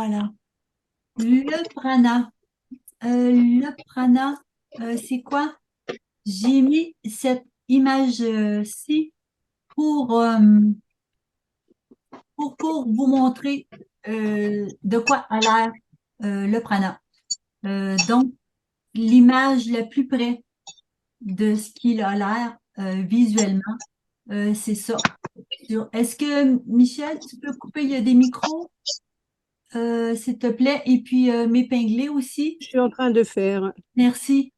Voilà. Le prana. Le prana, c'est quoi? J'ai mis cette image-ci pour, euh, pour vous montrer de quoi a l'air le prana. Donc, l'image la plus près de ce qu'il a l'air visuellement, c'est ça. Est-ce que, Michel, tu peux couper, il y a des micros, s'il te plaît, et puis m'épingler aussi? Je suis en train de faire. Merci.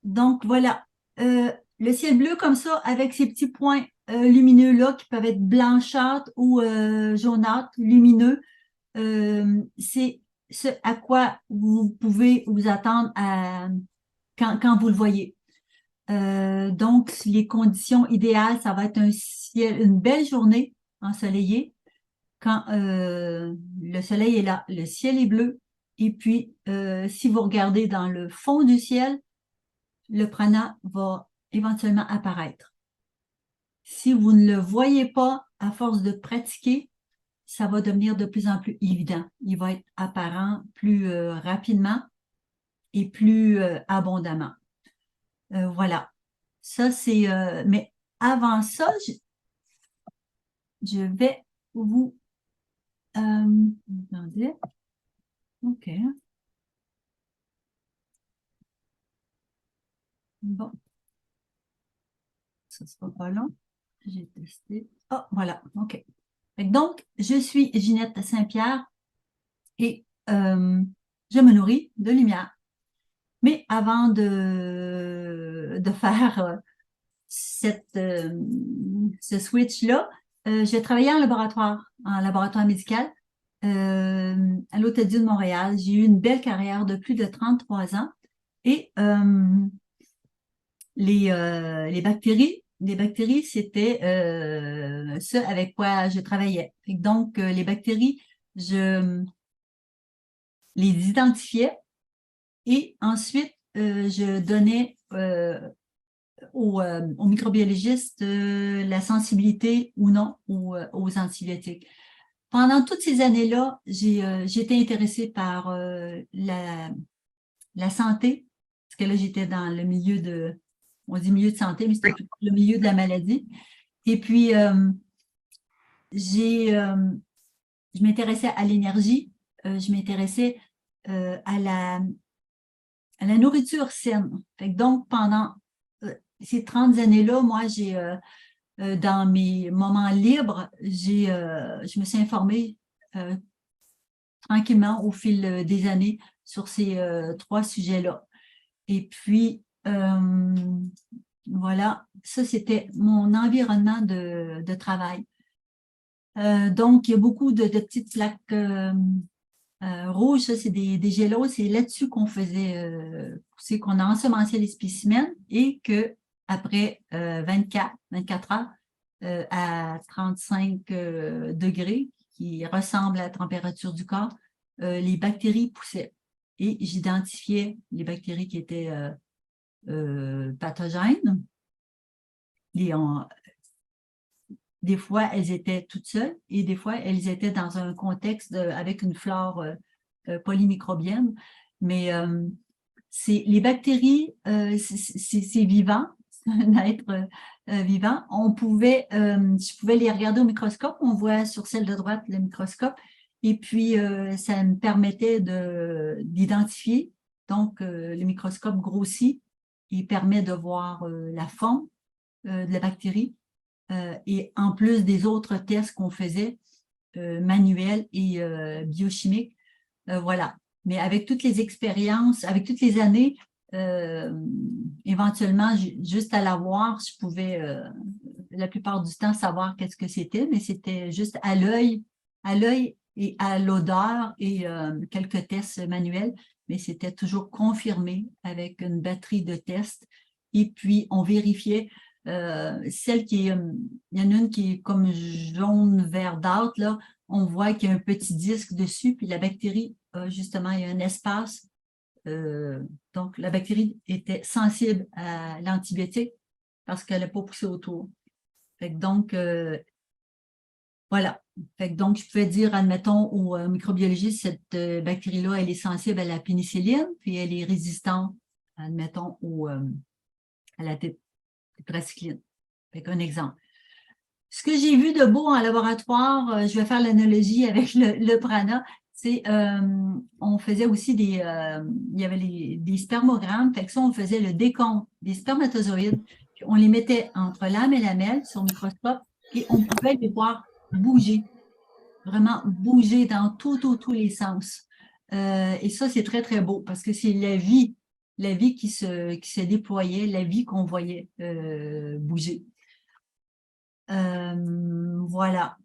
Donc, voilà. Le ciel bleu comme ça, avec ces petits points lumineux-là qui peuvent être blanchâtres ou jaunâtres, lumineux, c'est ce à quoi vous pouvez vous attendre quand vous le voyez. Donc, les conditions idéales, ça va être un ciel, une belle journée ensoleillée quand le soleil est là, le ciel est bleu. Et puis, si vous regardez dans le fond du ciel, le prana va éventuellement apparaître. Si vous ne le voyez pas, à force de pratiquer, ça va devenir de plus en plus évident. Il va être apparent plus rapidement et plus abondamment. Voilà. Ça, c'est... mais avant ça, je vais vous... attendez. OK. Bon, ça sera pas long. J'ai testé. Ah, voilà. OK. Donc, je suis Ginette Saint-Pierre et je me nourris de lumière. Mais avant de faire ce switch-là, j'ai travaillé en laboratoire médical à l'Hôtel-Dieu de Montréal. J'ai eu une belle carrière de plus de 33 ans et les bactéries, c'était ce avec quoi je travaillais. Et donc, les bactéries, je les identifiais et ensuite, je donnais aux microbiologistes la sensibilité ou non aux antibiotiques. Pendant toutes ces années-là, j'ai été intéressée par la santé, parce que là, j'étais dans le milieu on dit milieu de santé, mais c'était plutôt le milieu de la maladie. Et puis, je m'intéressais à l'énergie, je m'intéressais à la nourriture saine. Fait que donc, pendant ces 30 années-là, moi, dans mes moments libres, je me suis informée euh, tranquillement au fil des années sur ces trois sujets-là. Et puis, voilà, ça, c'était mon environnement de travail. Donc, il y a beaucoup de petites plaques rouges, ça, c'est des gélos, c'est là-dessus qu'on faisait, c'est qu'on a ensemencé les spécimens et que après 24 heures à 35 degrés, qui ressemble à la température du corps, les bactéries poussaient. Et j'identifiais les bactéries qui étaient pathogènes. Des fois, elles étaient toutes seules et des fois, elles étaient dans un contexte avec une flore polymicrobienne. Mais les bactéries, c'est vivant, c'est un être vivant. Je pouvais les regarder au microscope. On voit sur celle de droite le microscope. Et puis, ça me permettait d'identifier. Donc, le microscope grossit. Il permet de voir la forme de la bactérie. Et en plus des autres tests qu'on faisait, manuels et biochimiques, voilà. Mais avec toutes les expériences, avec toutes les années, éventuellement, juste à la voir, je pouvais la plupart du temps savoir qu'est-ce que c'était, mais c'était juste à l'œil et à l'odeur et quelques tests manuels, mais c'était toujours confirmé avec une batterie de tests. Et puis, on vérifiait celle qui est, il y en a une qui est comme jaune verdâtre, là, on voit qu'il y a un petit disque dessus, puis la bactérie, justement, il y a un espace. Donc, la bactérie était sensible à l'antibiotique parce qu'elle n'a pas poussé autour. Donc, voilà. Fait que donc, je pouvais dire, admettons, au microbiologiste, cette bactérie-là, elle est sensible à la pénicilline, puis elle est résistante, admettons, à la tétracycline. Fait qu'un exemple. Ce que j'ai vu de beau en laboratoire, je vais faire l'analogie avec le prana, c'est on faisait aussi il y avait des spermogrammes, fait que ça, on faisait le décompte des spermatozoïdes, puis on les mettait entre l'âme et lamelle sur le microscope, et on pouvait les voir bouger, vraiment bouger dans tous les sens. Et ça, c'est très, très beau, parce que c'est la vie qui se déployait, la vie qu'on voyait bouger. Voilà.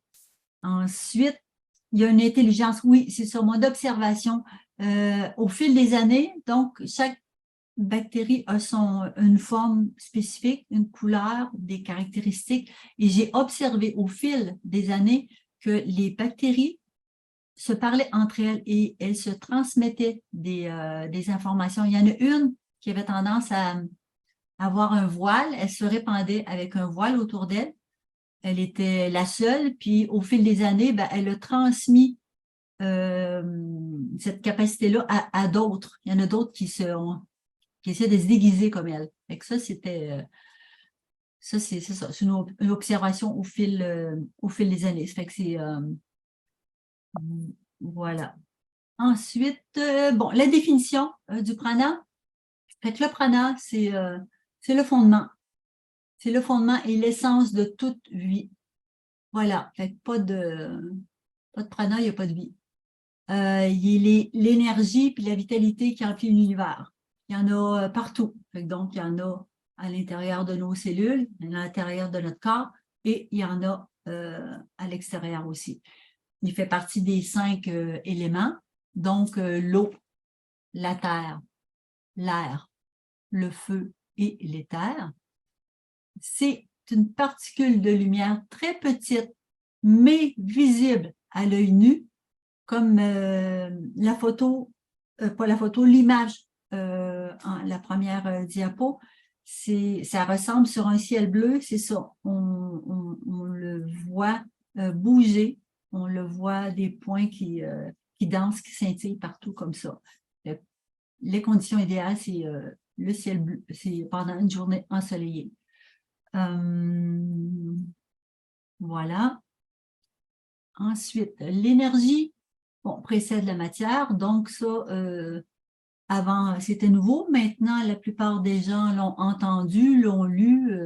Ensuite, il y a une intelligence. Oui, c'est sur mon observation. Au fil des années, donc, chaque bactérie a une forme spécifique, une couleur, des caractéristiques. Et j'ai observé au fil des années que les bactéries se parlaient entre elles et elles se transmettaient des informations. Il y en a une qui avait tendance à avoir un voile. Elle se répandait avec un voile autour d'elle. Elle était la seule, puis au fil des années, ben, elle a transmis cette capacité-là à d'autres. Il y en a d'autres qui essaient de se déguiser comme elle. Fait que ça, c'est ça. C'est une observation au fil des années. Ça fait que c'est voilà. Ensuite, bon, la définition du prana. Fait que le prana, c'est le fondement. C'est le fondement et l'essence de toute vie. Voilà. Fait que pas de prana, il n'y a pas de vie. Il y a l'énergie puis la vitalité qui emplit l'univers. Il y en a partout. Donc, il y en a à l'intérieur de nos cellules, à l'intérieur de notre corps, et il y en a à l'extérieur aussi. Il fait partie des 5 éléments. Donc, l'eau, la terre, l'air, le feu et l'éther. C'est une particule de lumière très petite, mais visible à l'œil nu, comme la photo, pas la photo, l'image, la première diapo, ça ressemble sur un ciel bleu, c'est ça. On le voit bouger, on le voit des points qui dansent, qui scintillent partout comme ça. Les conditions idéales, c'est le ciel bleu, c'est pendant une journée ensoleillée. Voilà. Ensuite, l'énergie précède la matière, donc ça, avant, c'était nouveau. Maintenant, la plupart des gens l'ont entendu, l'ont lu.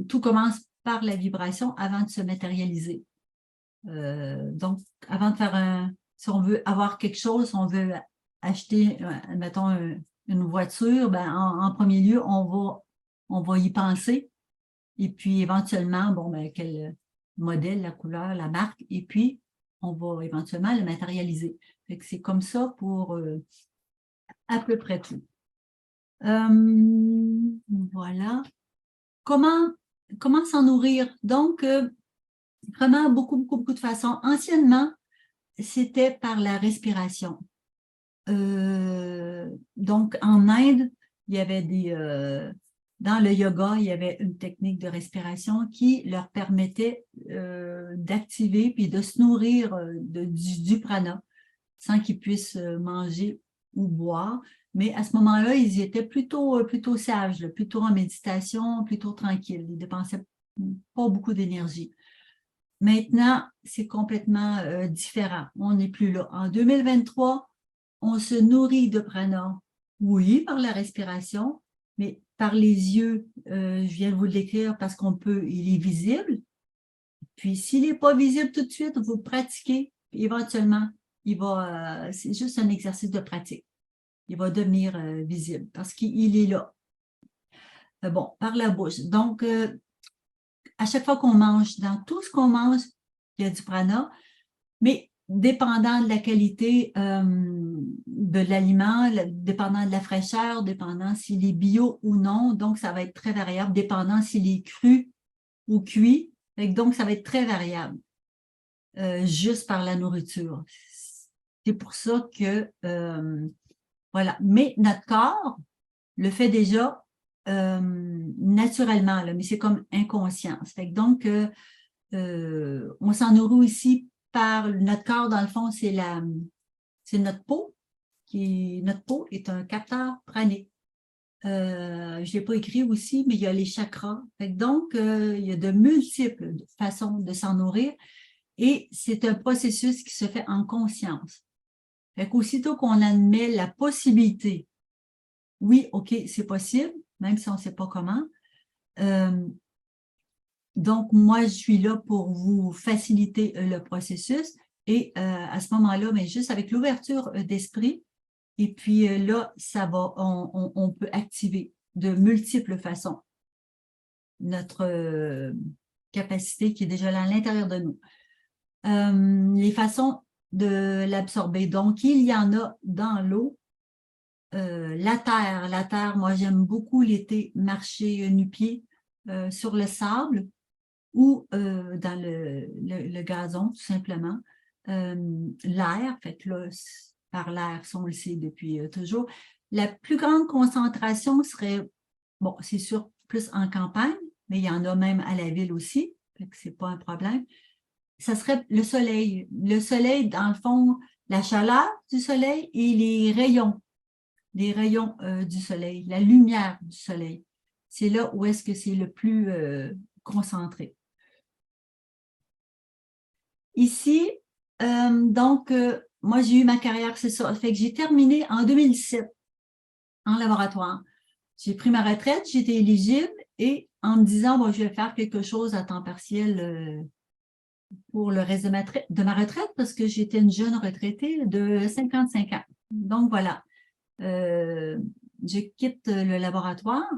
Tout commence par la vibration avant de se matérialiser. Donc, avant de faire si on veut avoir quelque chose, si on veut acheter, mettons, une voiture, ben, en premier lieu, on va y penser. Et puis, éventuellement, bon, ben, quel modèle, la couleur, la marque, et puis, on va éventuellement le matérialiser. Fait que c'est comme ça pour à peu près tout. Voilà. Comment s'en nourrir? Donc, vraiment, beaucoup de façons. Anciennement, c'était par la respiration. Donc, en Inde, il y avait dans le yoga, il y avait une technique de respiration qui leur permettait d'activer puis de se nourrir du prana sans qu'ils puissent manger ou boire. Mais à ce moment-là, ils étaient plutôt sages, plutôt en méditation, plutôt tranquilles. Ils dépensaient pas beaucoup d'énergie. Maintenant, c'est complètement différent. On n'est plus là. En 2023, on se nourrit de prana, oui, par la respiration, mais par les yeux, je viens de vous le décrire parce il est visible. Puis, s'il n'est pas visible tout de suite, vous pratiquez, éventuellement, c'est juste un exercice de pratique. Il va devenir visible parce qu'il est là. Bon, par la bouche. Donc, à chaque fois qu'on mange, dans tout ce qu'on mange, il y a du prana, mais dépendant de la qualité de l'aliment, dépendant de la fraîcheur, dépendant s'il est bio ou non, donc ça va être très variable, dépendant s'il est cru ou cuit, donc ça va être très variable, juste par la nourriture. C'est pour ça que, voilà, mais notre corps le fait déjà naturellement, là, mais c'est comme inconscient. Donc, On s'en nourrit aussi par notre corps, dans le fond, c'est notre peau. Notre peau est un capteur pranique. Je ne l'ai pas écrit aussi, mais il y a les chakras. Donc, il y a de multiples façons de s'en nourrir et c'est un processus qui se fait en conscience. Fait qu'aussitôt qu'on admet la possibilité, oui, OK, c'est possible, même si on ne sait pas comment. Donc, moi, je suis là pour vous faciliter le processus et à ce moment-là, mais juste avec l'ouverture d'esprit, et puis là, ça va, on peut activer de multiples façons notre capacité qui est déjà là à l'intérieur de nous. Les façons de l'absorber. Donc, il y en a dans l'eau. La terre, moi j'aime beaucoup l'été marcher nu-pied sur le sable ou dans le gazon, tout simplement. L'air, fait que là, par l'air, ça on le sait depuis toujours. La plus grande concentration serait, bon, c'est sûr, plus en campagne, mais il y en a même à la ville aussi, fait que c'est pas un problème. Ça serait le soleil. Le soleil, dans le fond, la chaleur du soleil et les rayons du soleil, la lumière du soleil. C'est là où est-ce que c'est le plus concentré. Ici, donc, moi, j'ai eu ma carrière, c'est ça. Fait que j'ai terminé en 2017 en laboratoire. J'ai pris ma retraite, j'étais éligible et en me disant, bon, je vais faire quelque chose à temps partiel pour le reste de ma retraite parce que j'étais une jeune retraitée de 55 ans. Donc, voilà. Je quitte le laboratoire.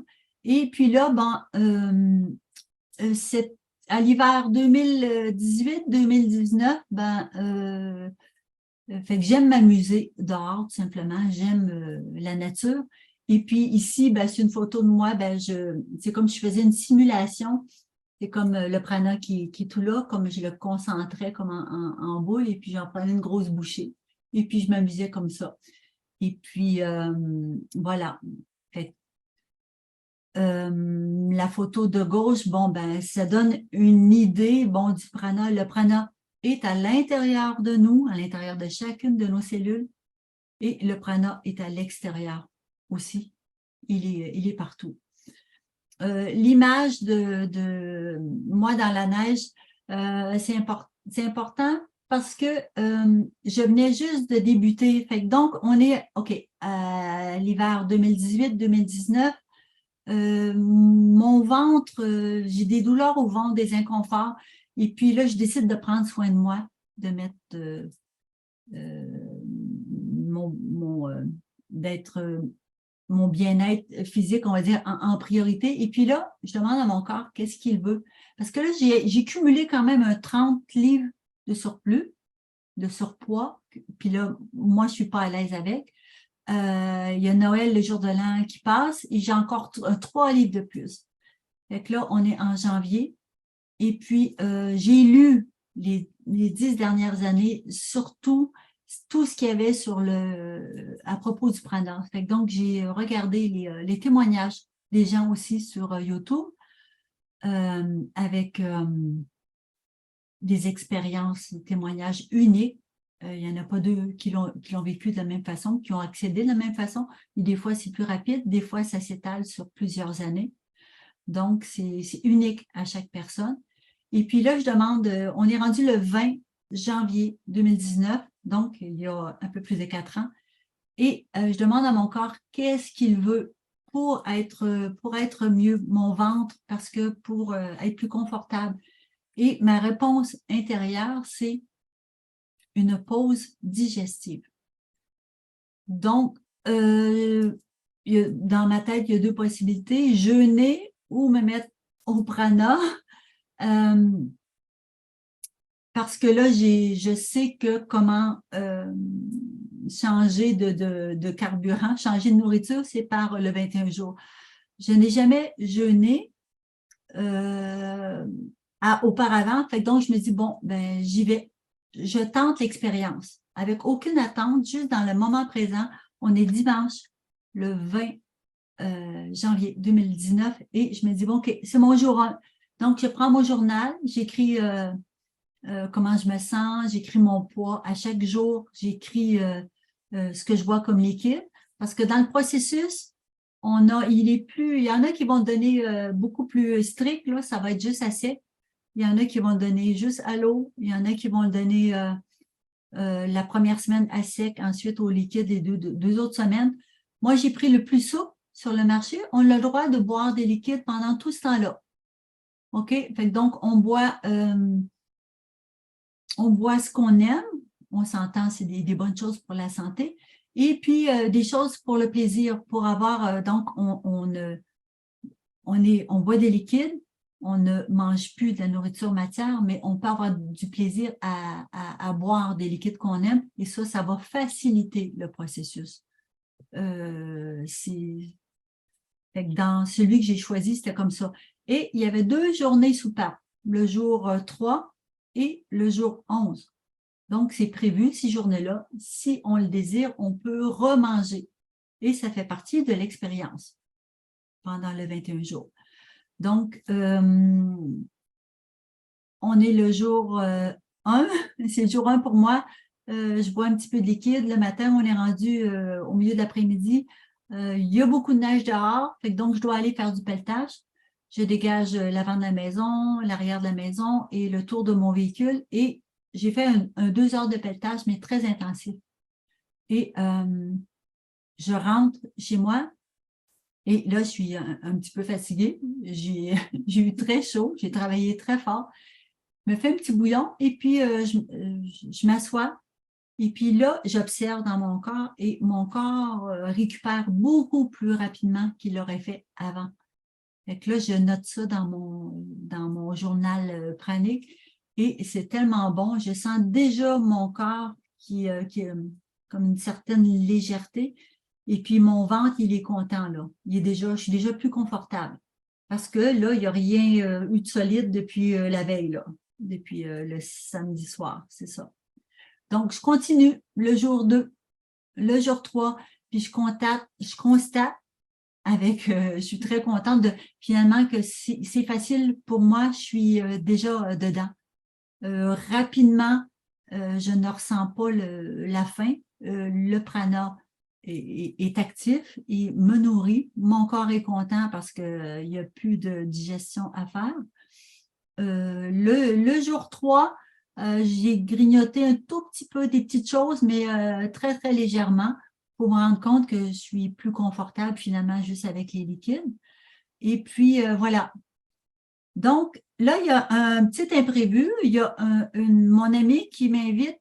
Et puis là, c'est à l'hiver 2018-2019, fait que j'aime m'amuser dehors, tout simplement. J'aime la nature. Et puis ici, c'est une photo de moi. C'est comme si je faisais une simulation. C'est comme le prana qui est tout là, comme je le concentrais comme en boule, et puis j'en prenais une grosse bouchée. Et puis je m'amusais comme ça. Et puis, voilà. Fait, la photo de gauche, ça donne une idée, du prana. Le prana est à l'intérieur de nous, à l'intérieur de chacune de nos cellules, et le prana est à l'extérieur aussi. Il est partout. L'image de moi dans la neige, c'est important parce que je venais juste de débuter. Fait que donc, on est, OK, à l'hiver 2018-2019, mon ventre, j'ai des douleurs au ventre, des inconforts. Et puis là, je décide de prendre soin de moi, de mettre d'être mon bien-être physique, on va dire, en priorité. Et puis là, je demande à mon corps qu'est-ce qu'il veut. Parce que là, j'ai cumulé quand même un 30 livres de surplus, de surpoids. Puis là, moi, je suis pas à l'aise avec. Il y a Noël, le jour de l'an qui passe, et j'ai encore 3 livres de plus. Fait que là, on est en janvier. Et puis, j'ai lu les 10 dernières années, surtout tout ce qu'il y avait à propos du prana. Fait que donc, j'ai regardé les témoignages des gens aussi sur YouTube avec des expériences, des témoignages uniques. Il n'y en a pas deux qui l'ont vécu de la même façon, qui ont accédé de la même façon. Et des fois, c'est plus rapide, des fois, ça s'étale sur plusieurs années. Donc, c'est unique à chaque personne. Et puis là, je demande, on est rendu le 20 janvier 2019, donc il y a un peu plus de 4 ans, et je demande à mon corps qu'est-ce qu'il veut pour être mieux, mon ventre, parce que pour être plus confortable. Et ma réponse intérieure, c'est une pause digestive. Donc, dans ma tête, il y a 2 possibilités, jeûner ou me mettre au prana. Parce que là, je sais que comment changer de carburant, changer de nourriture, c'est par le 21 jours. Je n'ai jamais jeûné auparavant, donc je me dis, bon, j'y vais. Je tente l'expérience avec aucune attente, juste dans le moment présent. On est dimanche, le 20 janvier 2019, et je me dis, bon, OK, c'est mon jour 1. Donc, je prends mon journal, j'écris comment je me sens, j'écris mon poids. À chaque jour, j'écris ce que je vois comme liquide. Parce que dans le processus, il y en a qui vont donner beaucoup plus strict, là, ça va être juste à sec. Il y en a qui vont le donner juste à l'eau. Il y en a qui vont le donner la première semaine à sec, ensuite au liquide les deux autres semaines. Moi, j'ai pris le plus souple sur le marché. On a le droit de boire des liquides pendant tout ce temps-là. OK? Fait que donc, on boit ce qu'on aime. On s'entend, c'est des bonnes choses pour la santé. Et puis, des choses pour le plaisir, pour avoir, donc, on boit des liquides, on ne mange plus de la nourriture matière, mais on peut avoir du plaisir à boire des liquides qu'on aime, et ça va faciliter le processus. Fait que dans celui que j'ai choisi, c'était comme ça. Et il y avait 2 journées soupape, le jour 3 et le jour 11. Donc, c'est prévu, ces journées-là. Si on le désire, on peut remanger. Et ça fait partie de l'expérience pendant le 21 jours. Donc, on est le jour 1. C'est le jour 1 pour moi. Je bois un petit peu de liquide. Le matin, on est rendu au milieu de l'après-midi. Il y a beaucoup de neige dehors, donc je dois aller faire du pelletage. Je dégage l'avant de la maison, l'arrière de la maison et le tour de mon véhicule. Et j'ai fait un 2 heures de pelletage, mais très intensif. Et je rentre chez moi et là, je suis un petit peu fatiguée. J'ai eu très chaud, j'ai travaillé très fort. Je me fais un petit bouillon et puis je m'assois. Et puis là, j'observe dans mon corps et mon corps récupère beaucoup plus rapidement qu'il l'aurait fait avant. Fait que là, je note ça dans mon journal pranique et c'est tellement bon. Je sens déjà mon corps qui a comme une certaine légèreté. Et puis mon ventre, il est content là. Je suis déjà plus confortable. Parce que là, il n'y a rien eu de solide depuis la veille, là, depuis le samedi soir, c'est ça. Donc, je continue le jour 2, le jour 3, puis je constate je suis très contente de finalement que c'est facile pour moi, je suis déjà dedans. Rapidement, je ne ressens pas la faim. Le prana est actif, il me nourrit. Mon corps est content parce qu'il n'y a plus de digestion à faire. Le jour 3, j'ai grignoté un tout petit peu des petites choses, mais très, très légèrement pour me rendre compte que je suis plus confortable finalement juste avec les liquides. Et puis, voilà. Donc, là, il y a un petit imprévu. Il y a mon ami qui m'invite.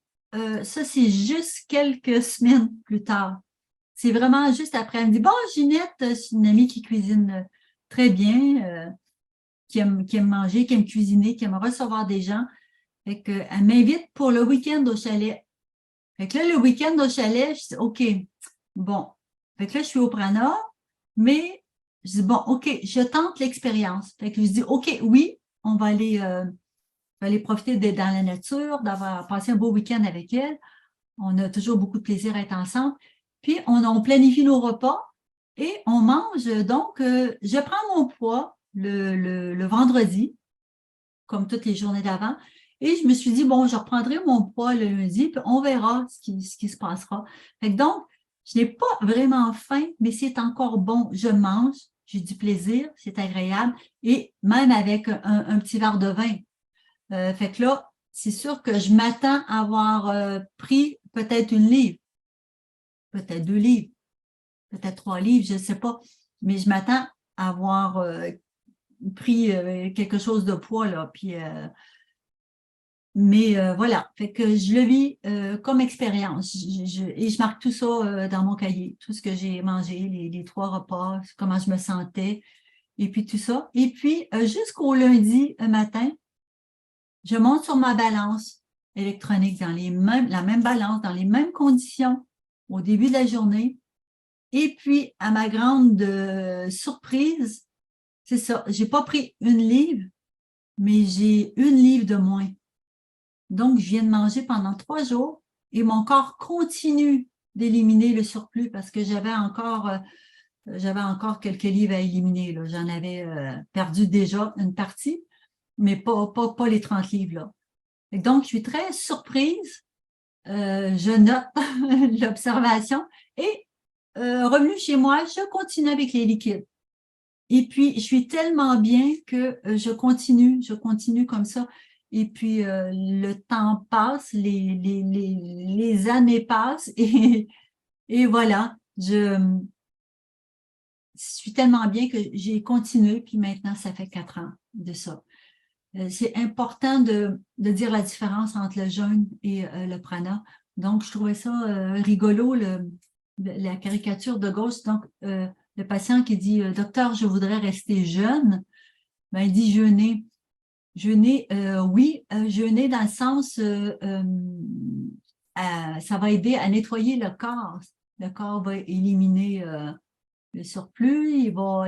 Ça, c'est juste quelques semaines plus tard. C'est vraiment juste après. Elle me dit, bon, Ginette, c'est une amie qui cuisine très bien, qui aime manger, qui aime cuisiner, qui aime recevoir des gens. Fait que, elle m'invite pour le week-end au chalet. Fait que là, le week-end au chalet, je dis, OK, bon. Fait que là, je suis au prana, mais je dis, bon, OK, je tente l'expérience. Fait que je dis, OK, oui, on va aller profiter d'être dans la nature, d'avoir passé un beau week-end avec elle. On a toujours beaucoup de plaisir à être ensemble. Puis, on planifie nos repas et on mange. Donc, je prends mon poids le vendredi, comme toutes les journées d'avant. Et je me suis dit, bon, je reprendrai mon poids le lundi, puis on verra ce qui se passera. Fait que donc, je n'ai pas vraiment faim, mais c'est encore bon. Je mange, j'ai du plaisir, c'est agréable, et même avec un petit verre de vin. Fait que là, c'est sûr que je m'attends à avoir pris peut-être 1 livre, peut-être 2 livres, peut-être 3 livres, je ne sais pas. Mais je m'attends à avoir pris quelque chose de poids, là. Puis, mais voilà, fait que je le vis comme expérience. Et je marque tout ça dans mon cahier, tout ce que j'ai mangé, les 3 repas, comment je me sentais, et puis tout ça. Et puis, jusqu'au lundi matin, je monte sur ma balance électronique dans la même balance, dans les mêmes conditions au début de la journée. Et puis, à ma grande surprise, c'est ça, j'ai pas pris 1 livre, mais j'ai 1 livre de moins. Donc, je viens de manger pendant 3 jours et mon corps continue d'éliminer le surplus parce que j'avais encore quelques livres à éliminer. J'en avais perdu déjà une partie. mais pas les 30 livres, là. Et donc, je suis très surprise. Je note l'observation et revenu chez moi, je continue avec les liquides. Et puis, je suis tellement bien que je continue comme ça. Et puis, le temps passe, les années passent et voilà, je suis tellement bien que j'ai continué. Puis maintenant, ça fait 4 ans de ça. C'est important de dire la différence entre le jeûne et le prana. Donc, je trouvais ça rigolo, la caricature de gauche. Donc, le patient qui dit docteur, je voudrais rester jeune, ben, il dit jeûner. Jeûner, oui, jeûner dans le sens, ça va aider à nettoyer le corps. Le corps va éliminer le surplus, il va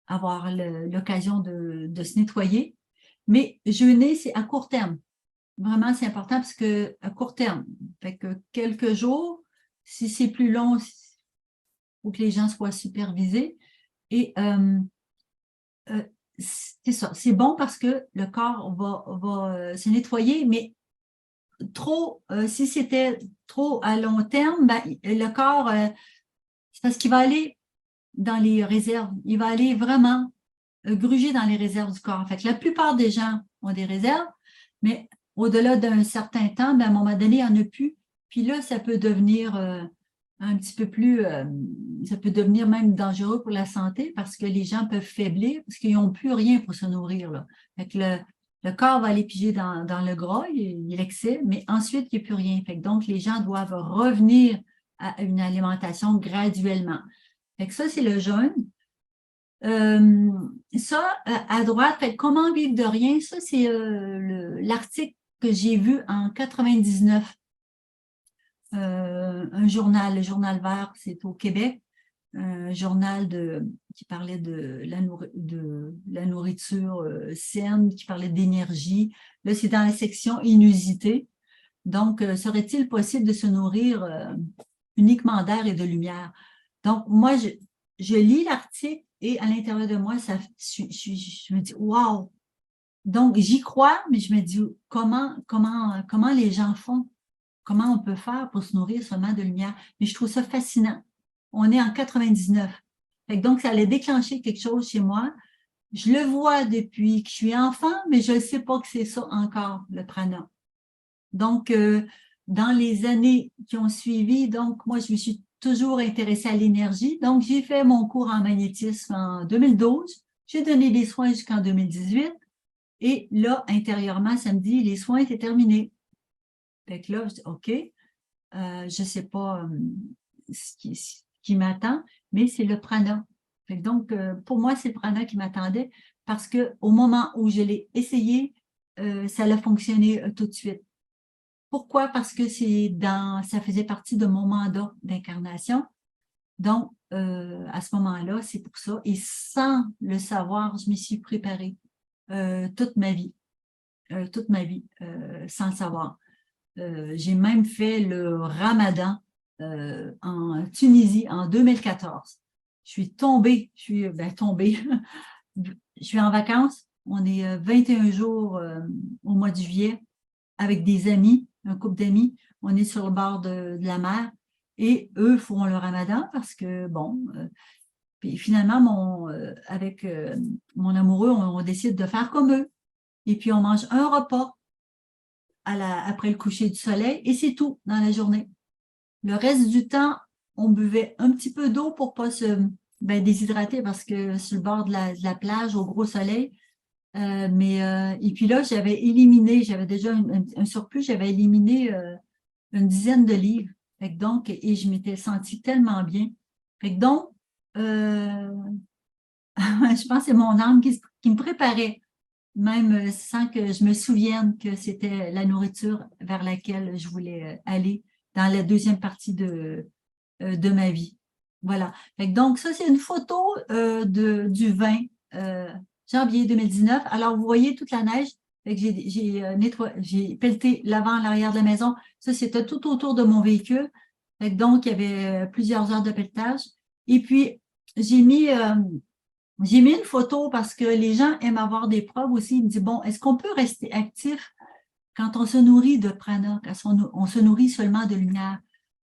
avoir l'occasion de se nettoyer. Mais jeûner, c'est à court terme. Vraiment, c'est important parce que à court terme, fait que quelques jours, si c'est plus long, il faut que les gens soient supervisés. Et c'est ça, c'est bon parce que le corps va se nettoyer, mais trop, si c'était trop à long terme, ben, le corps, c'est parce qu'il va aller dans les réserves. Il va aller vraiment gruger dans les réserves du corps. En fait, la plupart des gens ont des réserves, mais au-delà d'un certain temps, ben, à un moment donné, il n'y en a plus. Puis là, ça peut devenir un petit peu plus, ça peut devenir même dangereux pour la santé parce que les gens peuvent faiblir parce qu'ils n'ont plus rien pour se nourrir, là. Fait que le corps va aller piger dans le gras, il excède, mais ensuite, il n'y a plus rien. Fait que donc, les gens doivent revenir à une alimentation graduellement. Fait que ça, c'est le jeûne. Ça, à droite, fait, comment vivre de rien, ça, c'est l'article que j'ai vu en 99. Un journal, le Journal Vert, c'est au Québec, un journal qui parlait de la nourriture saine, qui parlait d'énergie. Là, c'est dans la section inusité. Donc, serait-il possible de se nourrir uniquement d'air et de lumière? Donc, moi, je lis l'article et à l'intérieur de moi, je me dis, wow! Donc, j'y crois, mais je me dis, comment les gens font? Comment on peut faire pour se nourrir seulement de lumière? Mais je trouve ça fascinant. On est en 99. Fait que donc, ça allait déclencher quelque chose chez moi. Je le vois depuis que je suis enfant, mais je ne sais pas que c'est ça encore, le prana. Donc, dans les années qui ont suivi, donc, moi, je me suis toujours intéressée à l'énergie. Donc, j'ai fait mon cours en magnétisme en 2012. J'ai donné des soins jusqu'en 2018. Et là, intérieurement, ça me dit, les soins étaient terminés. Fait que là, je dis, OK, je ne sais pas ce qui m'attend, mais c'est le prana. Fait que donc, pour moi, c'est le prana qui m'attendait parce qu'au moment où je l'ai essayé, ça a fonctionné tout de suite. Pourquoi? Parce que ça faisait partie de mon mandat d'incarnation. Donc, à ce moment-là, c'est pour ça. Et sans le savoir, je m'y suis préparée toute ma vie, sans le savoir. J'ai même fait le Ramadan en Tunisie en 2014. Je suis tombée, je suis en vacances. On est 21 jours au mois de juillet avec des amis, un couple d'amis. On est sur le bord de la mer et eux font le Ramadan parce que, bon, puis finalement, avec mon amoureux, on décide de faire comme eux. Et puis, on mange un repas après le coucher du soleil et c'est tout dans la journée. Le reste du temps, on buvait un petit peu d'eau pour pas se déshydrater parce que sur le bord de la plage, au gros soleil. Et puis là, j'avais déjà un surplus, j'avais éliminé une dizaine de livres. Fait que donc, et je m'étais sentie tellement bien. Fait que donc, je pense que c'est mon âme qui me préparait, même sans que je me souvienne que c'était la nourriture vers laquelle je voulais aller dans la deuxième partie de ma vie. Voilà. Fait que donc, ça, c'est une photo du 20 janvier 2019. Alors, vous voyez toute la neige. Fait que j'ai pelleté l'avant, l'arrière de la maison. Ça, c'était tout autour de mon véhicule. Fait que donc, il y avait plusieurs heures de pelletage. Et puis, j'ai mis J'ai mis une photo parce que les gens aiment avoir des preuves aussi. Ils me disent, bon, est-ce qu'on peut rester actif quand on se nourrit de prana, quand on se nourrit seulement de lumière?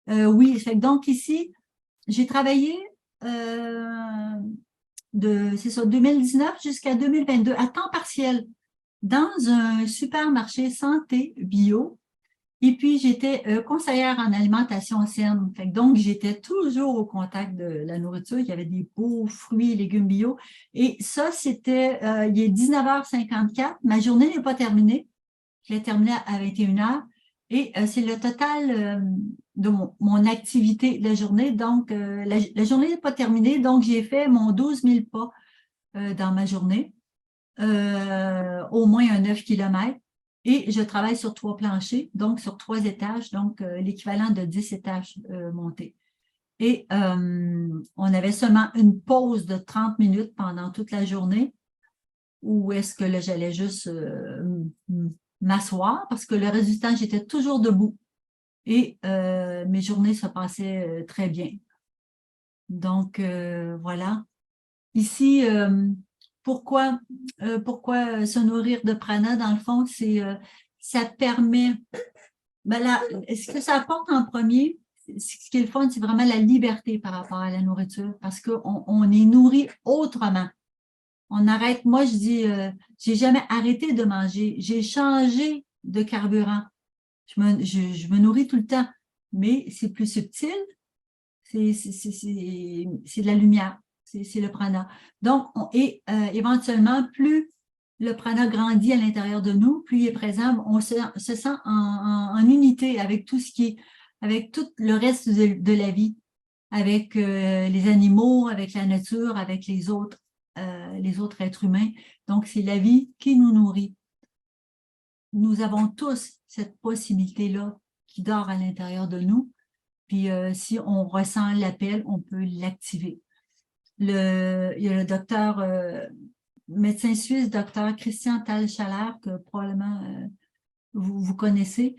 Oui, fait que donc ici, j'ai travaillé c'est ça, 2019 jusqu'à 2022 à temps partiel dans un supermarché santé bio. Et puis, j'étais conseillère en alimentation saine. Fait que donc, j'étais toujours au contact de la nourriture. Il y avait des beaux fruits et légumes bio. Et ça, c'était, il est 19h54. Ma journée n'est pas terminée. Je l'ai terminée à 21h. Et c'est le total de mon activité de la journée. Donc, la journée n'est pas terminée. Donc, j'ai fait mon 12 000 pas dans ma journée, au moins un 9 km. Et je travaille sur 3 planchers, donc sur 3 étages, donc l'équivalent de 10 étages montés. Et on avait seulement une pause de 30 minutes pendant toute la journée, où est-ce que là, j'allais juste m'asseoir, parce que le résultat, j'étais toujours debout. Et mes journées se passaient très bien. Donc, voilà. Ici, pourquoi se nourrir de prana, dans le fond, ça permet, ben là, ce que ça apporte en premier, ce qui est le fun, c'est vraiment la liberté par rapport à la nourriture, parce qu'on est nourri autrement. On arrête, moi je dis, j'ai jamais arrêté de manger, j'ai changé de carburant. Je me nourris tout le temps, mais c'est plus subtil, c'est de la lumière, c'est le prana. Donc, éventuellement, plus le prana grandit à l'intérieur de nous, plus il est présent, on se sent en unité avec tout ce qui est, avec tout le reste de la vie, avec les animaux, avec la nature, avec les autres êtres humains. Donc, c'est la vie qui nous nourrit. Nous avons tous cette possibilité-là qui dort à l'intérieur de nous. Puis, si on ressent l'appel, on peut l'activer. Il y a le docteur, médecin suisse, docteur Christian Thalschaller, que probablement vous connaissez.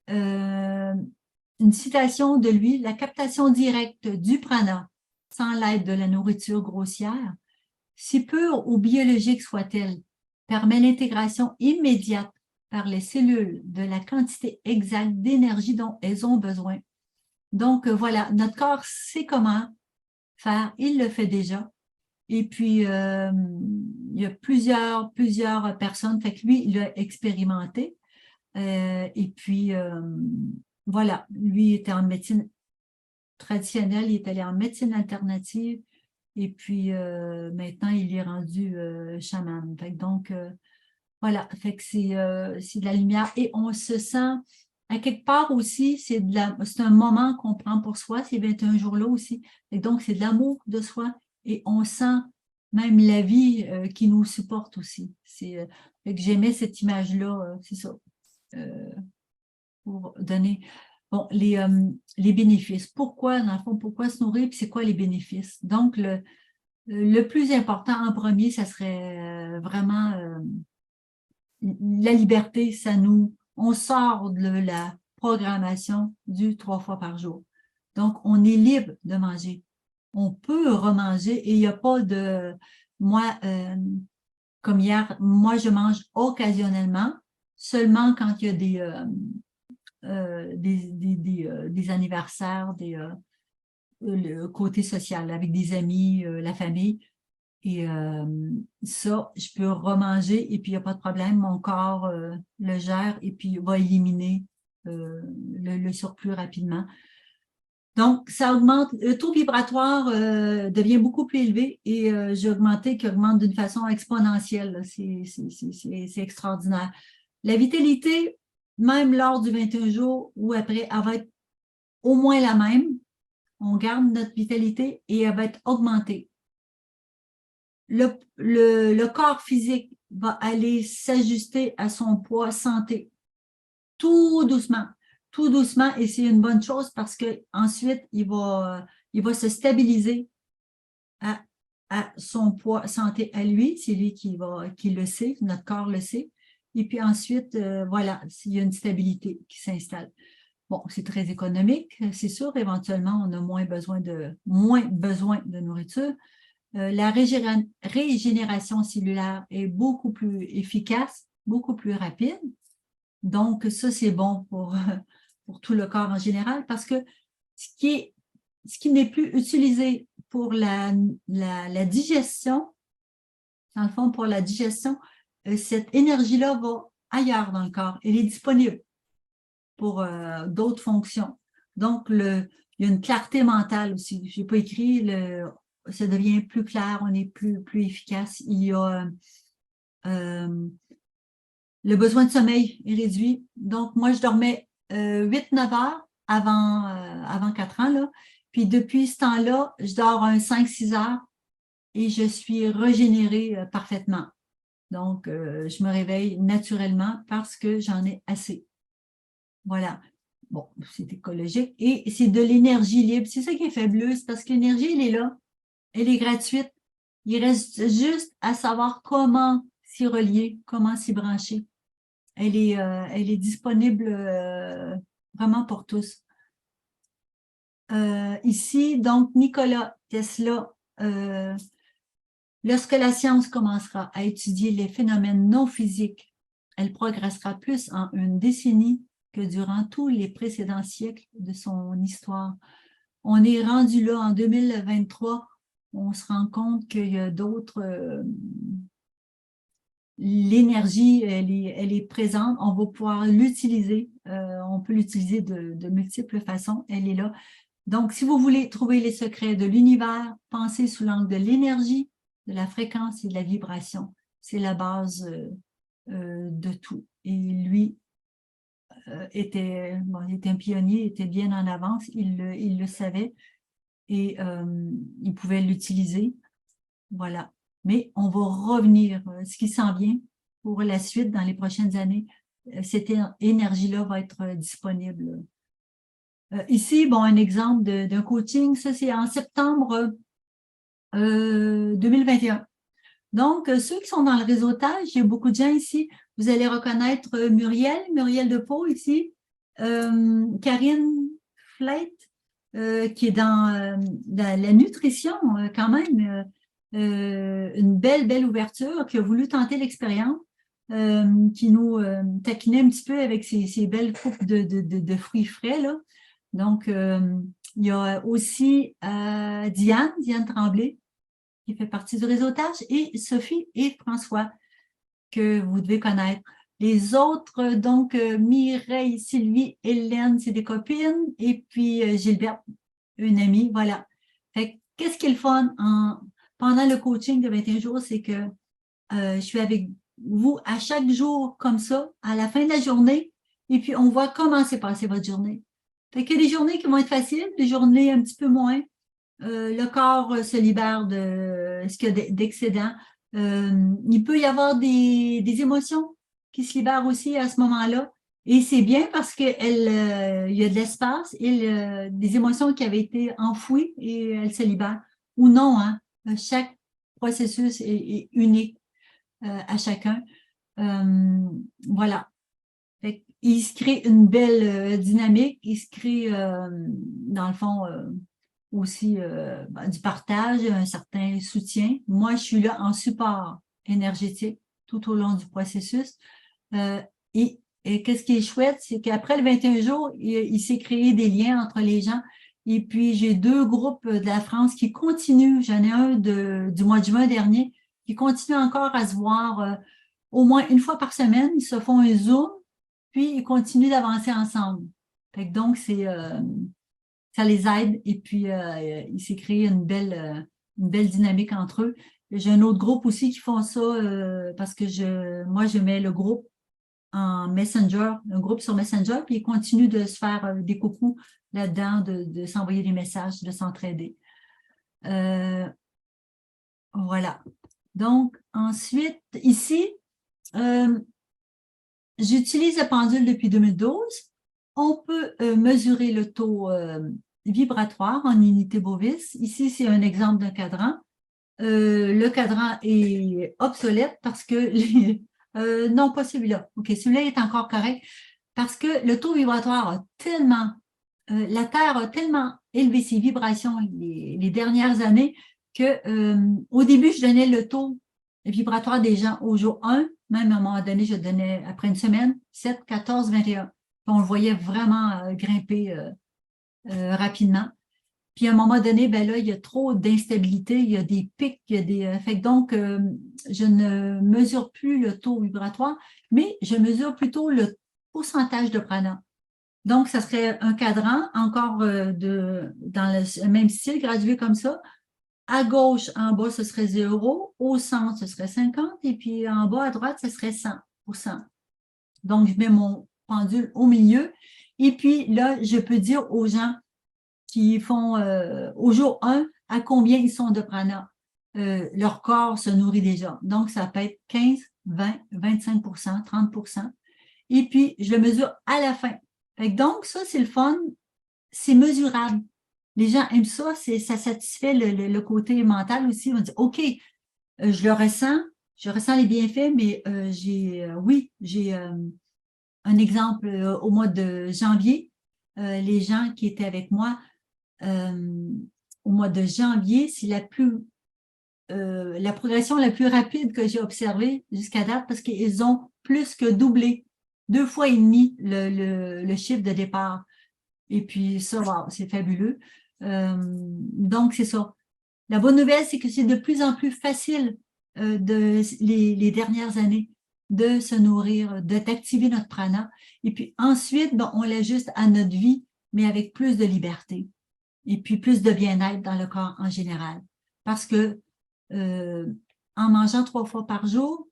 Une citation de lui, la captation directe du prana, sans l'aide de la nourriture grossière, si pure ou biologique soit-elle, permet l'intégration immédiate par les cellules de la quantité exacte d'énergie dont elles ont besoin. Donc, voilà, notre corps sait comment faire, il le fait déjà. Et puis, il y a plusieurs personnes, fait que lui, il a expérimenté. Et puis, voilà, lui était en médecine traditionnelle, il est allé en médecine alternative. Et puis, maintenant, il est rendu chaman. Fait que donc, voilà, fait que c'est de la lumière. Et on se sent, à quelque part aussi, c'est un moment qu'on prend pour soi, ces 21 jours-là aussi. Et donc, c'est de l'amour de soi. Et on sent même la vie qui nous supporte aussi. Fait que j'aimais cette image-là, c'est ça, pour donner bon, les bénéfices. Pourquoi, dans le fond, pourquoi se nourrir, puis c'est quoi les bénéfices? Donc, le plus important en premier, ça serait vraiment la liberté, on sort de la programmation du 3 fois par jour. Donc, on est libre de manger. On peut remanger et il n'y a pas de, moi, comme hier, moi, je mange occasionnellement, seulement quand il y a des anniversaires, le côté social, avec des amis, la famille. Et ça, je peux remanger et puis il n'y a pas de problème. Mon corps le gère et puis va éliminer le surplus rapidement. Donc, ça augmente, le taux vibratoire devient beaucoup plus élevé et j'ai augmenté, qui augmente d'une façon exponentielle. C'est extraordinaire. La vitalité, même lors du 21 jours ou après, elle va être au moins la même. On garde notre vitalité et elle va être augmentée. Le corps physique va aller s'ajuster à son poids santé, tout doucement, et c'est une bonne chose parce que ensuite il va se stabiliser à son poids santé à lui, c'est lui qui le sait, notre corps le sait, et puis ensuite, voilà, il y a une stabilité qui s'installe. Bon, c'est très économique, c'est sûr, éventuellement, on a moins besoin de nourriture, La régénération cellulaire est beaucoup plus efficace, beaucoup plus rapide. Donc, ça, c'est bon pour tout le corps en général parce que ce qui n'est plus utilisé pour la digestion, dans le fond, pour la digestion, cette énergie-là va ailleurs dans le corps. Elle est disponible pour d'autres fonctions. Donc, il y a une clarté mentale aussi. Je n'ai pas écrit, ça devient plus clair, on est plus efficace. Il y a le besoin de sommeil est réduit. Donc, moi, je dormais 8-9 heures avant 4 ans. Là. Puis depuis ce temps-là, je dors 5-6 heures et je suis régénérée parfaitement. Donc, je me réveille naturellement parce que j'en ai assez. Voilà. Bon, c'est écologique. Et c'est de l'énergie libre. C'est ça qui est fabuleux, c'est parce que l'énergie, elle est là. Elle est gratuite. Il reste juste à savoir comment s'y relier, comment s'y brancher. Elle est disponible vraiment pour tous. Ici, donc, Nikola Tesla, lorsque la science commencera à étudier les phénomènes non physiques, elle progressera plus en une décennie que durant tous les précédents siècles de son histoire. On est rendu là en 2023, on se rend compte qu'il y a d'autres... l'énergie, elle est présente, on va pouvoir l'utiliser, on peut l'utiliser de multiples façons, elle est là. Donc, si vous voulez trouver les secrets de l'univers, pensez sous l'angle de l'énergie, de la fréquence et de la vibration. C'est la base de tout. Et lui était un pionnier, était bien en avance, il le savait et il pouvait l'utiliser. Voilà. Mais on va revenir, ce qui s'en vient pour la suite dans les prochaines années, cette énergie-là va être disponible. Ici, bon, un exemple d'un coaching, ça c'est en septembre 2021. Donc, ceux qui sont dans le réseautage, il y a beaucoup de gens ici. Vous allez reconnaître Muriel de Pau ici, Karine Fleit, qui est dans la nutrition quand même, une belle ouverture, qui a voulu tenter l'expérience, qui nous taquinait un petit peu avec ces belles coupes de fruits frais, là. Donc, il y a aussi Diane Tremblay, qui fait partie du réseautage, et Sophie et François, que vous devez connaître. Les autres, donc, Mireille, Sylvie, Hélène, c'est des copines, et puis Gilberte, une amie, voilà. Qu'est-ce qui est le fun pendant le coaching de 21 jours, c'est que je suis avec vous à chaque jour comme ça, à la fin de la journée, et puis on voit comment s'est passée votre journée. Fait qu'il y a des journées qui vont être faciles, des journées un petit peu moins. Le corps se libère de ce qu'il y a d'excédent. Il peut y avoir des émotions qui se libèrent aussi à ce moment-là. Et c'est bien parce qu'il y a de l'espace et des émotions qui avaient été enfouies et elles se libèrent. Ou non, hein. Chaque processus est unique à chacun. Voilà. Il se crée une belle dynamique. Il se crée, dans le fond, aussi du partage, un certain soutien. Moi, je suis là en support énergétique tout au long du processus. Et qu'est-ce qui est chouette, c'est qu'après le 21 jours, il s'est créé des liens entre les gens. Et puis, j'ai 2 groupes de la France qui continuent. J'en ai un du mois de juin dernier qui continue encore à se voir au moins une fois par semaine. Ils se font un Zoom, puis ils continuent d'avancer ensemble. Donc, ça les aide et puis il s'est créé une belle dynamique entre eux. J'ai un autre groupe aussi qui font ça parce que moi, je mets le groupe en Messenger, un groupe sur Messenger, puis ils continuent de se faire des coucous là-dedans, de s'envoyer des messages, de s'entraider. Voilà. Donc, ensuite, ici, j'utilise la pendule depuis 2012. On peut mesurer le taux vibratoire en unité bovis. Ici, c'est un exemple d'un cadran. Le cadran est obsolète parce que... non, pas celui-là. OK, celui-là est encore correct parce que le taux vibratoire a tellement... la Terre a tellement élevé ses vibrations les dernières années que au début, je donnais le taux vibratoire des gens au jour 1, même à un moment donné, je donnais après une semaine, 7, 14, 21. Puis on le voyait vraiment grimper rapidement. Puis à un moment donné, ben là, il y a trop d'instabilité, il y a des pics, il y a des. Fait que donc, je ne mesure plus le taux vibratoire, mais je mesure plutôt le pourcentage de prana. Donc, ça serait un cadran, encore dans le même style, gradué comme ça. À gauche, en bas, ce serait 0. Au centre, ce serait 50. Et puis en bas, à droite, ce serait 100%. Donc, je mets mon pendule au milieu. Et puis là, je peux dire aux gens qui font au jour 1 à combien ils sont de prana. Leur corps se nourrit déjà. Donc, ça peut être 15, 20, 25%, 30%. Et puis, je le mesure à la fin. Donc, ça, c'est le fun. C'est mesurable. Les gens aiment ça. Ça satisfait le côté mental aussi. On dit, OK, je le ressens. Je ressens les bienfaits, mais j'ai un exemple au mois de janvier. Les gens qui étaient avec moi au mois de janvier, c'est la progression la plus rapide que j'ai observée jusqu'à date parce qu'ils ont plus que doublé, 2 fois et demi le chiffre de départ. Et puis ça, wow, c'est fabuleux. Donc, c'est ça. La bonne nouvelle, c'est que c'est de plus en plus facile les dernières années de se nourrir, d'activer notre prana. Et puis ensuite, bon, on l'ajuste à notre vie, mais avec plus de liberté et puis plus de bien-être dans le corps en général. Parce que en mangeant 3 fois par jour,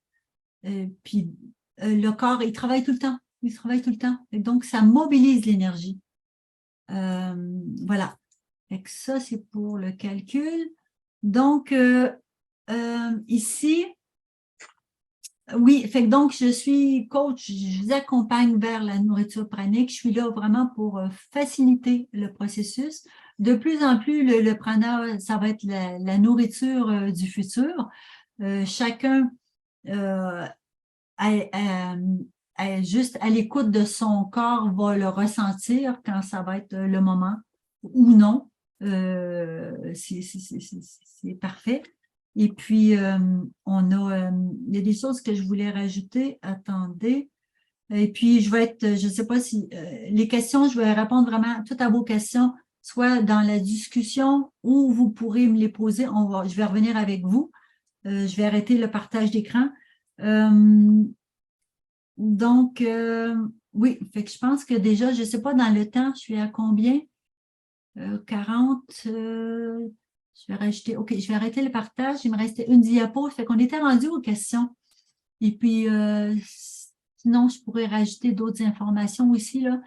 puis le corps, il travaille tout le temps. Il travaille tout le temps. Et donc, ça mobilise l'énergie. Voilà. Et ça, c'est pour le calcul. Donc, ici, oui, fait que donc je suis coach, je vous accompagne vers la nourriture pranique. Je suis là vraiment pour faciliter le processus. De plus en plus, le prana, ça va être la nourriture du futur. Chacun juste à l'écoute de son corps va le ressentir quand ça va être le moment ou non. C'est parfait. Et puis, il y a des choses que je voulais rajouter. Attendez. Et puis, je ne sais pas si les questions, je vais répondre vraiment toutes à vos questions, soit dans la discussion ou vous pourrez me les poser. Je vais revenir avec vous. Je vais arrêter le partage d'écran. Donc, oui, fait que je pense que déjà, je ne sais pas dans le temps, je suis à combien? 40. Je vais rajouter. OK, je vais arrêter le partage. Il me restait une diapo. Fait qu'on était rendu aux questions. Et puis, sinon, je pourrais rajouter d'autres informations aussi, là.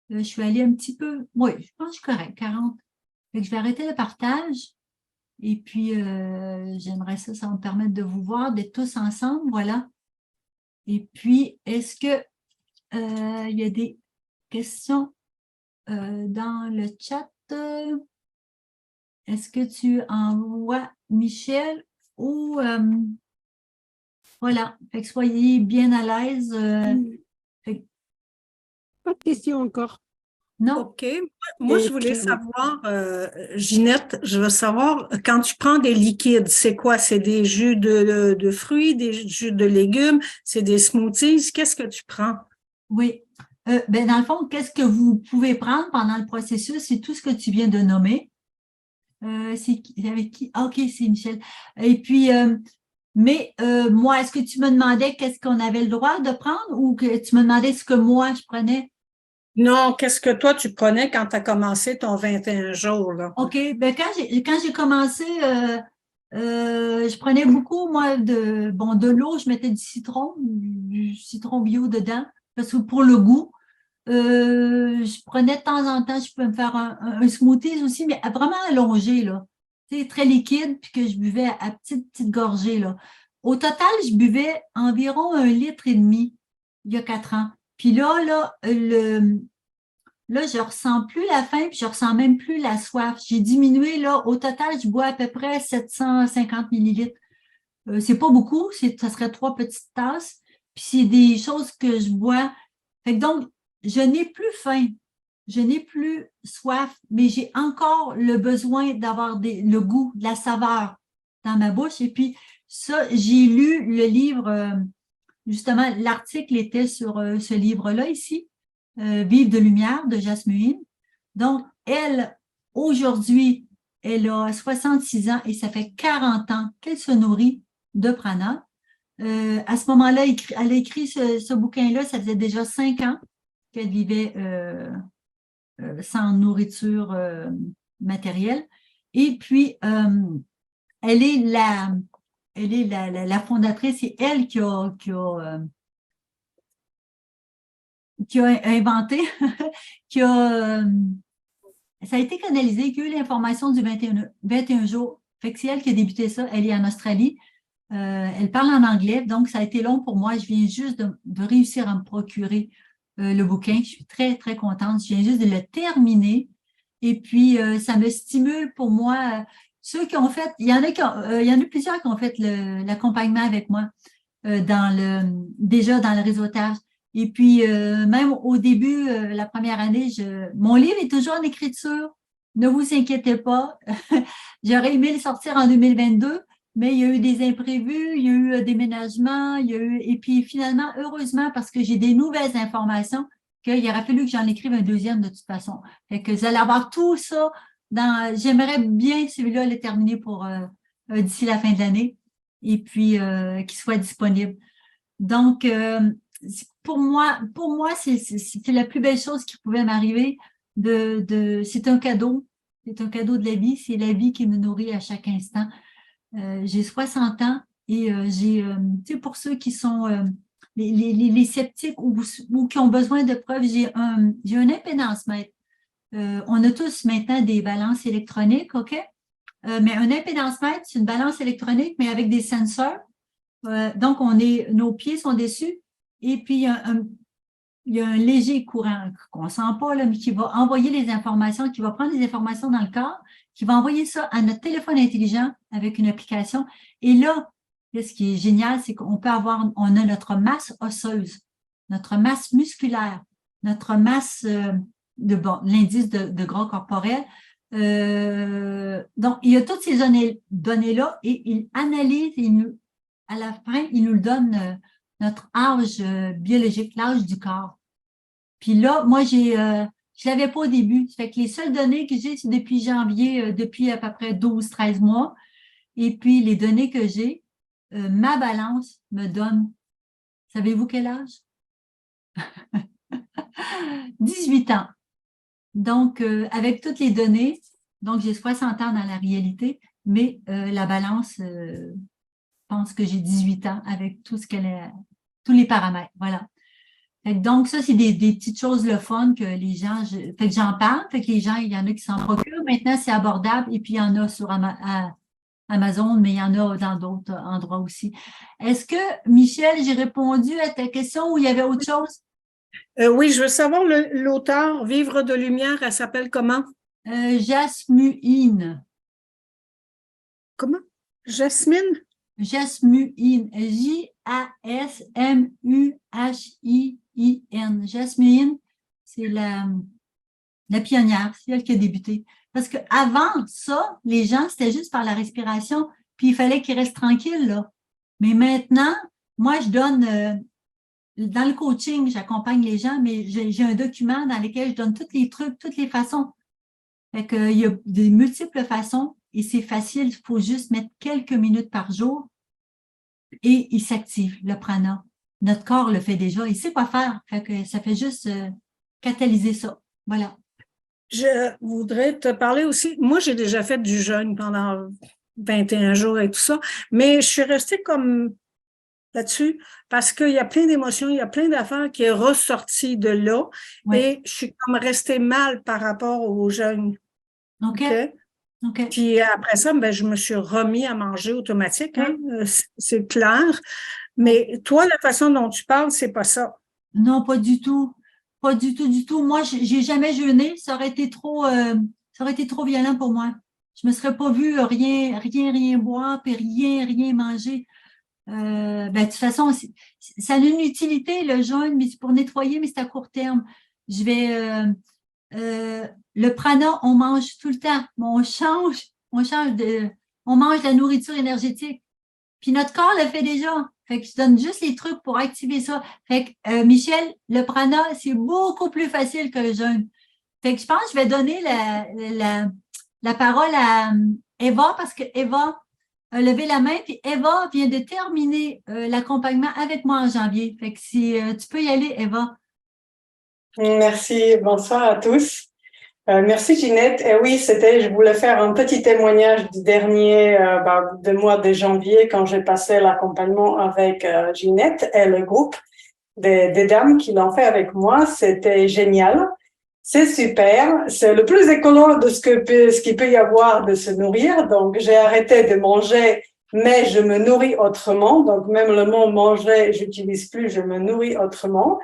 Je suis allée un petit peu. Oui, je pense que je suis correct, 40. Fait que je vais arrêter le partage. Et puis, j'aimerais ça va me permettre de vous voir, d'être tous ensemble. Voilà. Et puis, est-ce que il y a des questions dans le chat? Est-ce que tu envoies Michel ou voilà, fait que soyez bien à l'aise. Pas de question encore. Non? OK. Moi, je voulais savoir, Ginette, je veux savoir, quand tu prends des liquides, c'est quoi? C'est des jus de fruits, des jus de légumes, c'est des smoothies? Qu'est-ce que tu prends? Oui. Ben, dans le fond, qu'est-ce que vous pouvez prendre pendant le processus? C'est tout ce que tu viens de nommer. C'est avec qui? Ah, OK, c'est Michel. Et puis, moi, est-ce que tu me demandais qu'est-ce qu'on avait le droit de prendre ou que tu me demandais ce que moi je prenais? Non, qu'est-ce que toi, tu prenais quand tu as commencé ton 21 jours, là? OK, ben quand j'ai commencé, je prenais beaucoup, moi, de l'eau, je mettais du citron bio dedans, parce que pour le goût. Je prenais de temps en temps, je peux me faire un smoothie aussi, mais vraiment allongé, là. Tu sais, très liquide, puis que je buvais à petite gorgée, là. Au total, je buvais environ 1,5 litre il y a 4 ans. Puis là, je ressens plus la faim, puis je ressens même plus la soif. J'ai diminué, là. Au total, je bois à peu près 750 millilitres. C'est pas beaucoup, ça serait 3 petites tasses. Puis c'est des choses que je bois. Fait que donc, je n'ai plus faim. je n'ai plus soif, mais j'ai encore le besoin d'avoir le goût, de la saveur dans ma bouche. Et puis, ça, j'ai lu le livre, justement, l'article était sur ce livre-là ici, Vive de lumière de Jasmine. Donc, elle, aujourd'hui, elle a 66 ans et ça fait 40 ans qu'elle se nourrit de prana. À ce moment-là, elle a écrit ce bouquin-là, ça faisait déjà 5 ans qu'elle vivait sans nourriture matérielle. Et puis, elle est la fondatrice, c'est elle qui a inventé, qui a, ça a été canalisé, qui a eu l'information du 21 jours. Fait que c'est elle qui a débuté ça. Elle est en Australie. Elle parle en anglais, donc ça a été long pour moi. Je viens juste de réussir à me procurer le bouquin. Je suis très, très contente. Je viens juste de le terminer. Et puis, ça me stimule pour moi. Ceux qui ont fait, il y en a plusieurs qui ont fait l'accompagnement avec moi déjà dans le réseautage. Et puis, même au début, la première année, mon livre est toujours en écriture. Ne vous inquiétez pas. J'aurais aimé le sortir en 2022, mais il y a eu des imprévus, il y a eu un déménagement, et puis finalement, heureusement, parce que j'ai des nouvelles informations, qu'il aurait fallu que j'en écrive un deuxième de toute façon. Fait que vous allez avoir tout ça j'aimerais bien celui-là le terminer pour d'ici la fin de l'année et puis qu'il soit disponible. Donc, pour moi, c'est la plus belle chose qui pouvait m'arriver. C'est un cadeau. C'est un cadeau de la vie. C'est la vie qui me nourrit à chaque instant. J'ai 60 ans et tu sais, pour ceux qui sont les sceptiques ou qui ont besoin de preuves, j'ai un impédance-mètre. On a tous maintenant des balances électroniques, OK? Mais un impédance-mètre, c'est une balance électronique, mais avec des sensors. Donc, nos pieds sont dessus et puis il y a un léger courant qu'on ne sent pas, là, mais qui va envoyer les informations, qui va prendre les informations dans le corps, qui va envoyer ça à notre téléphone intelligent avec une application. Et là, ce qui est génial, c'est on a notre masse osseuse, notre masse musculaire, notre masse l'indice de gras corporel. Donc, il y a toutes ces données-là et il analyse, à la fin, il nous le donne notre âge biologique, l'âge du corps. Puis là, moi, je l'avais pas au début. Ça fait que les seules données que j'ai, c'est depuis janvier, depuis à peu près 12-13 mois. Et puis, les données que j'ai, ma balance me donne, savez-vous quel âge? 18 ans. Donc, avec toutes les données, donc j'ai 60 ans dans la réalité, mais la balance pense que j'ai 18 ans avec tout tous les paramètres. Voilà. Donc, ça, c'est des petites choses le fun que les gens, fait que j'en parle, fait que les gens, il y en a qui s'en procurent. Maintenant, c'est abordable et puis il y en a sur Amazon, mais il y en a dans d'autres endroits aussi. Est-ce que, Michel, j'ai répondu à ta question ou il y avait autre chose? Oui, je veux savoir l'auteur, Vivre de lumière, elle s'appelle comment? Jasmine. Comment? Jasmine? Jasmine. Jasmuhin. Jasmine, c'est la pionnière, c'est elle qui a débuté. Parce que avant ça, les gens, c'était juste par la respiration, puis il fallait qu'ils restent tranquilles, là. Mais maintenant, moi, je donne, dans le coaching, j'accompagne les gens, mais j'ai un document dans lequel je donne tous les trucs, toutes les façons. Fait que, il y a des multiples façons et c'est facile, il faut juste mettre quelques minutes par jour et il s'active, le prana. Notre corps le fait déjà, il sait quoi faire. Fait que ça fait juste catalyser ça. Voilà. Je voudrais te parler aussi. Moi, j'ai déjà fait du jeûne pendant 21 jours et tout ça, mais je suis restée comme là-dessus parce qu'il y a plein d'émotions, il y a plein d'affaires qui est ressorti de là et je suis comme restée mal par rapport au jeûne. OK. OK. Puis après ça, ben, je me suis remis à manger automatique, hein, c'est clair. Mais toi, la façon dont tu parles, c'est pas ça. Non, pas du tout. Pas du tout, du tout. Moi, j'ai jamais jeûné. Ça aurait été trop violent pour moi. Je me serais pas vue rien boire, puis rien manger. Ben, de toute façon, ça a une utilité, le jeûne, mais c'est pour nettoyer, mais c'est à court terme. Je vais, le prana, on mange tout le temps, mais on mange de la nourriture énergétique. Puis notre corps le fait déjà. Fait que je donne juste les trucs pour activer ça. Fait que, Michel, le prana, c'est beaucoup plus facile que le jeûne. Fait que je pense que je vais donner la parole à Eva parce que Eva a levé la main, puis Eva vient de terminer l'accompagnement avec moi en janvier. Fait que si tu peux y aller, Eva. Merci, bonsoir à tous. Merci Ginette. Et oui, je voulais faire un petit témoignage du dernier de mois de janvier quand j'ai passé l'accompagnement avec Ginette et le groupe des dames qui l'ont fait avec moi. C'était génial. C'est super. C'est le plus écolo de ce qu'il peut y avoir de se nourrir. Donc, j'ai arrêté de manger, mais je me nourris autrement. Donc, même le mot manger, j'utilise plus, je me nourris autrement.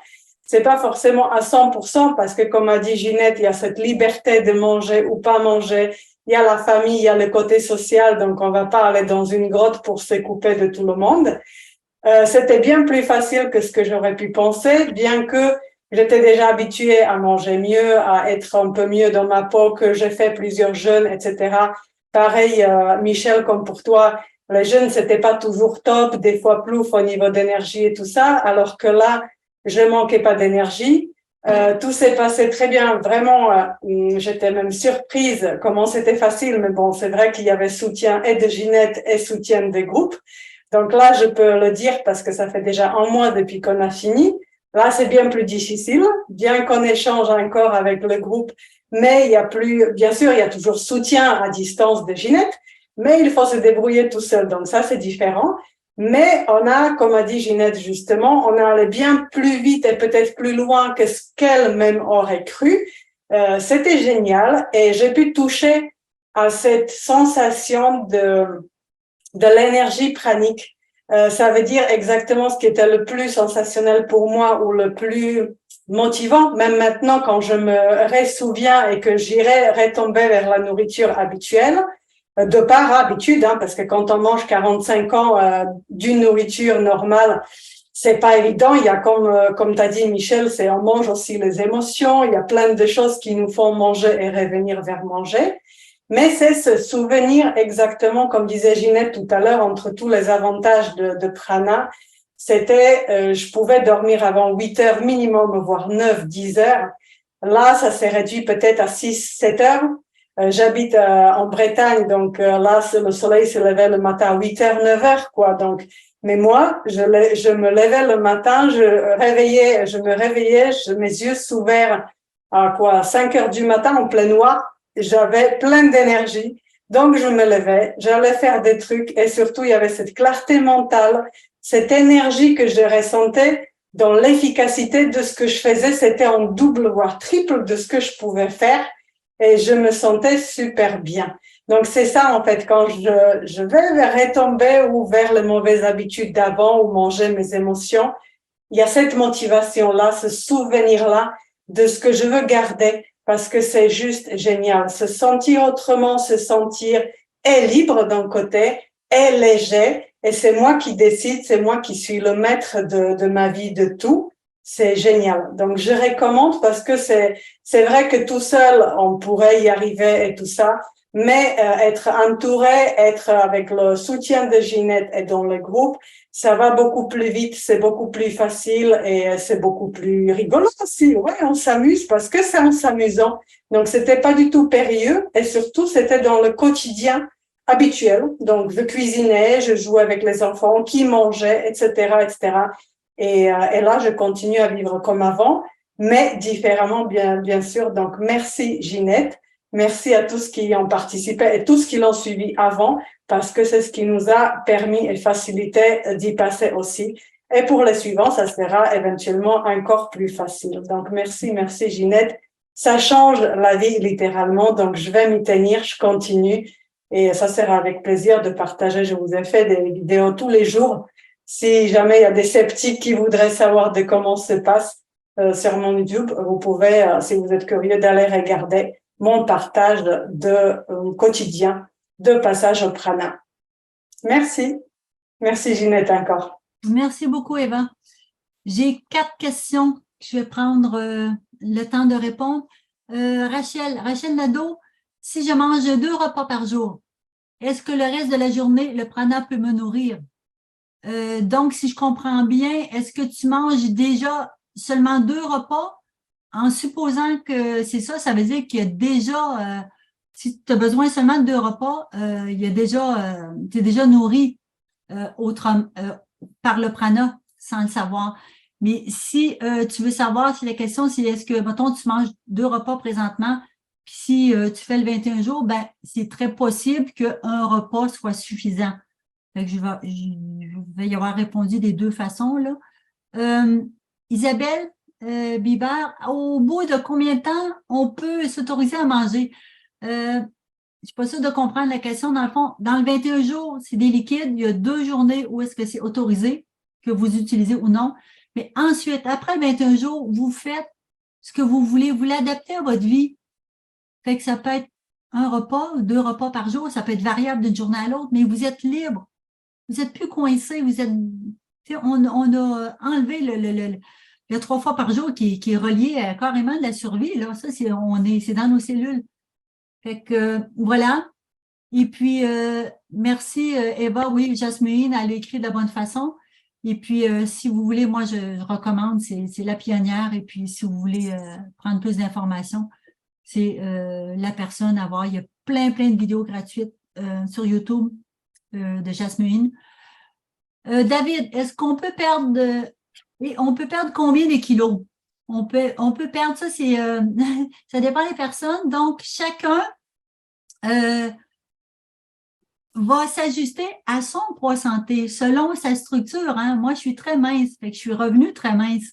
C'est pas forcément à 100% parce que, comme a dit Ginette, il y a cette liberté de manger ou pas manger. Il y a la famille, il y a le côté social. Donc, on va pas aller dans une grotte pour se couper de tout le monde. C'était bien plus facile que ce que j'aurais pu penser, bien que j'étais déjà habituée à manger mieux, à être un peu mieux dans ma peau, que j'ai fait plusieurs jeûnes, etc. Pareil, Michel, comme pour toi, les jeûnes, c'était pas toujours top, des fois plouf au niveau d'énergie et tout ça, alors que là, je manquais pas d'énergie. Tout s'est passé très bien, vraiment. J'étais même surprise comment c'était facile, mais bon, c'est vrai qu'il y avait soutien et de Ginette et soutien des groupes. Donc là, je peux le dire parce que ça fait déjà un mois depuis qu'on a fini. Là, c'est bien plus difficile, bien qu'on échange encore avec le groupe, mais il y a plus, bien sûr, il y a toujours soutien à distance de Ginette, mais il faut se débrouiller tout seul. Donc ça, c'est différent. Mais on a, comme a dit Ginette justement, on est allé bien plus vite et peut-être plus loin que ce qu'elle-même aurait cru. C'était génial et j'ai pu toucher à cette sensation de l'énergie pranique. Ça veut dire exactement ce qui était le plus sensationnel pour moi ou le plus motivant. Même maintenant, quand je me ressouviens et que j'irai retomber vers la nourriture habituelle, de par habitude, hein, parce que quand on mange 45 ans d'une nourriture normale, c'est pas évident. Il y a comme t'as dit Michel, on mange aussi les émotions. Il y a plein de choses qui nous font manger et revenir vers manger. Mais c'est ce souvenir exactement, comme disait Ginette tout à l'heure, entre tous les avantages de prana. C'était, je pouvais dormir avant 8 heures minimum, voire 9, 10 heures. Là, ça s'est réduit peut-être à 6, 7 heures. J'habite en Bretagne, donc là, le soleil se levait le matin à 8 heures, 9 heures, quoi. Donc, mais moi, je me levais le matin, je me réveillais, mes yeux s'ouverts à 5 heures du matin en plein noir. J'avais plein d'énergie. Donc, je me levais, j'allais faire des trucs et surtout, il y avait cette clarté mentale, cette énergie que je ressentais dans l'efficacité de ce que je faisais. C'était en double, voire triple de ce que je pouvais faire et je me sentais super bien. Donc, c'est ça, en fait, quand je vais retomber ou vers les mauvaises habitudes d'avant ou manger mes émotions, il y a cette motivation-là, ce souvenir-là de ce que je veux garder parce que c'est juste génial. Se sentir autrement, se sentir est libre d'un côté, est léger et c'est moi qui décide, c'est moi qui suis le maître de ma vie, de tout. C'est génial. Donc, je recommande parce que c'est vrai que tout seul, on pourrait y arriver et tout ça, mais être entouré, être avec le soutien de Ginette et dans le groupe, ça va beaucoup plus vite, c'est beaucoup plus facile et c'est beaucoup plus rigolo aussi. Ouais, on s'amuse parce que c'est en s'amusant. Donc, c'était pas du tout périlleux et surtout, c'était dans le quotidien habituel. Donc, je cuisinais, je jouais avec les enfants qui mangeaient, etc., etc. Et là, je continue à vivre comme avant, mais différemment, bien sûr. Donc, merci Ginette. Merci à tous qui y ont participé et tous qui l'ont suivi avant, parce que c'est ce qui nous a permis et facilité d'y passer aussi. Et pour les suivants, ça sera éventuellement encore plus facile. Donc, merci Ginette. Ça change la vie littéralement, donc je vais m'y tenir, je continue. Et ça sera avec plaisir de partager. Je vous ai fait des vidéos tous les jours. Si jamais il y a des sceptiques qui voudraient savoir de comment se passe sur mon YouTube, vous pouvez, si vous êtes curieux, d'aller regarder mon partage de quotidien de passage au prana. Merci. Merci Ginette encore. Merci beaucoup Eva. J'ai 4 questions. Je vais prendre le temps de répondre. Rachel Nadeau, si je mange 2 repas par jour, est-ce que le reste de la journée, le prana peut me nourrir? Donc, si je comprends bien, est-ce que tu manges déjà seulement 2 repas? En supposant que c'est ça, ça veut dire qu'il y a déjà, si tu as besoin seulement de 2 repas, il y a déjà, tu es déjà nourri par le prana sans le savoir. Mais si tu veux savoir, si la question, c'est est-ce que, mettons, tu manges 2 repas présentement, puis si tu fais le 21 jours, ben, c'est très possible qu'un repas soit suffisant. Fait que je vais y avoir répondu des 2 façons, là. Isabelle Bibert, au bout de combien de temps on peut s'autoriser à manger? Je suis pas sûre de comprendre la question. Dans le fond, dans le 21 jours, c'est des liquides. Il y a 2 journées où est-ce que c'est autorisé, que vous utilisez ou non. Mais ensuite, après le 21 jours, vous faites ce que vous voulez. Vous l'adaptez à votre vie. Fait que ça peut être un repas, 2 repas par jour. Ça peut être variable d'une journée à l'autre, mais vous êtes libre. Vous êtes plus coincé. Vous êtes, on a enlevé le 3 fois par jour qui est relié à carrément de la survie. Là. Ça, c'est dans nos cellules. Fait que, voilà. Et puis, merci Eva, oui, Jasmine, elle a écrit de la bonne façon. Et puis, si vous voulez, moi, je recommande, c'est La Pionnière. Et puis, si vous voulez prendre plus d'informations, c'est la personne à voir. Il y a plein de vidéos gratuites sur YouTube de Jasmine. David, est-ce qu'on peut perdre, et on peut perdre combien de kilos? On peut perdre ça, ça dépend des personnes. Donc, chacun va s'ajuster à son poids santé selon sa structure. Hein. Moi, je suis très mince, fait que je suis revenue très mince.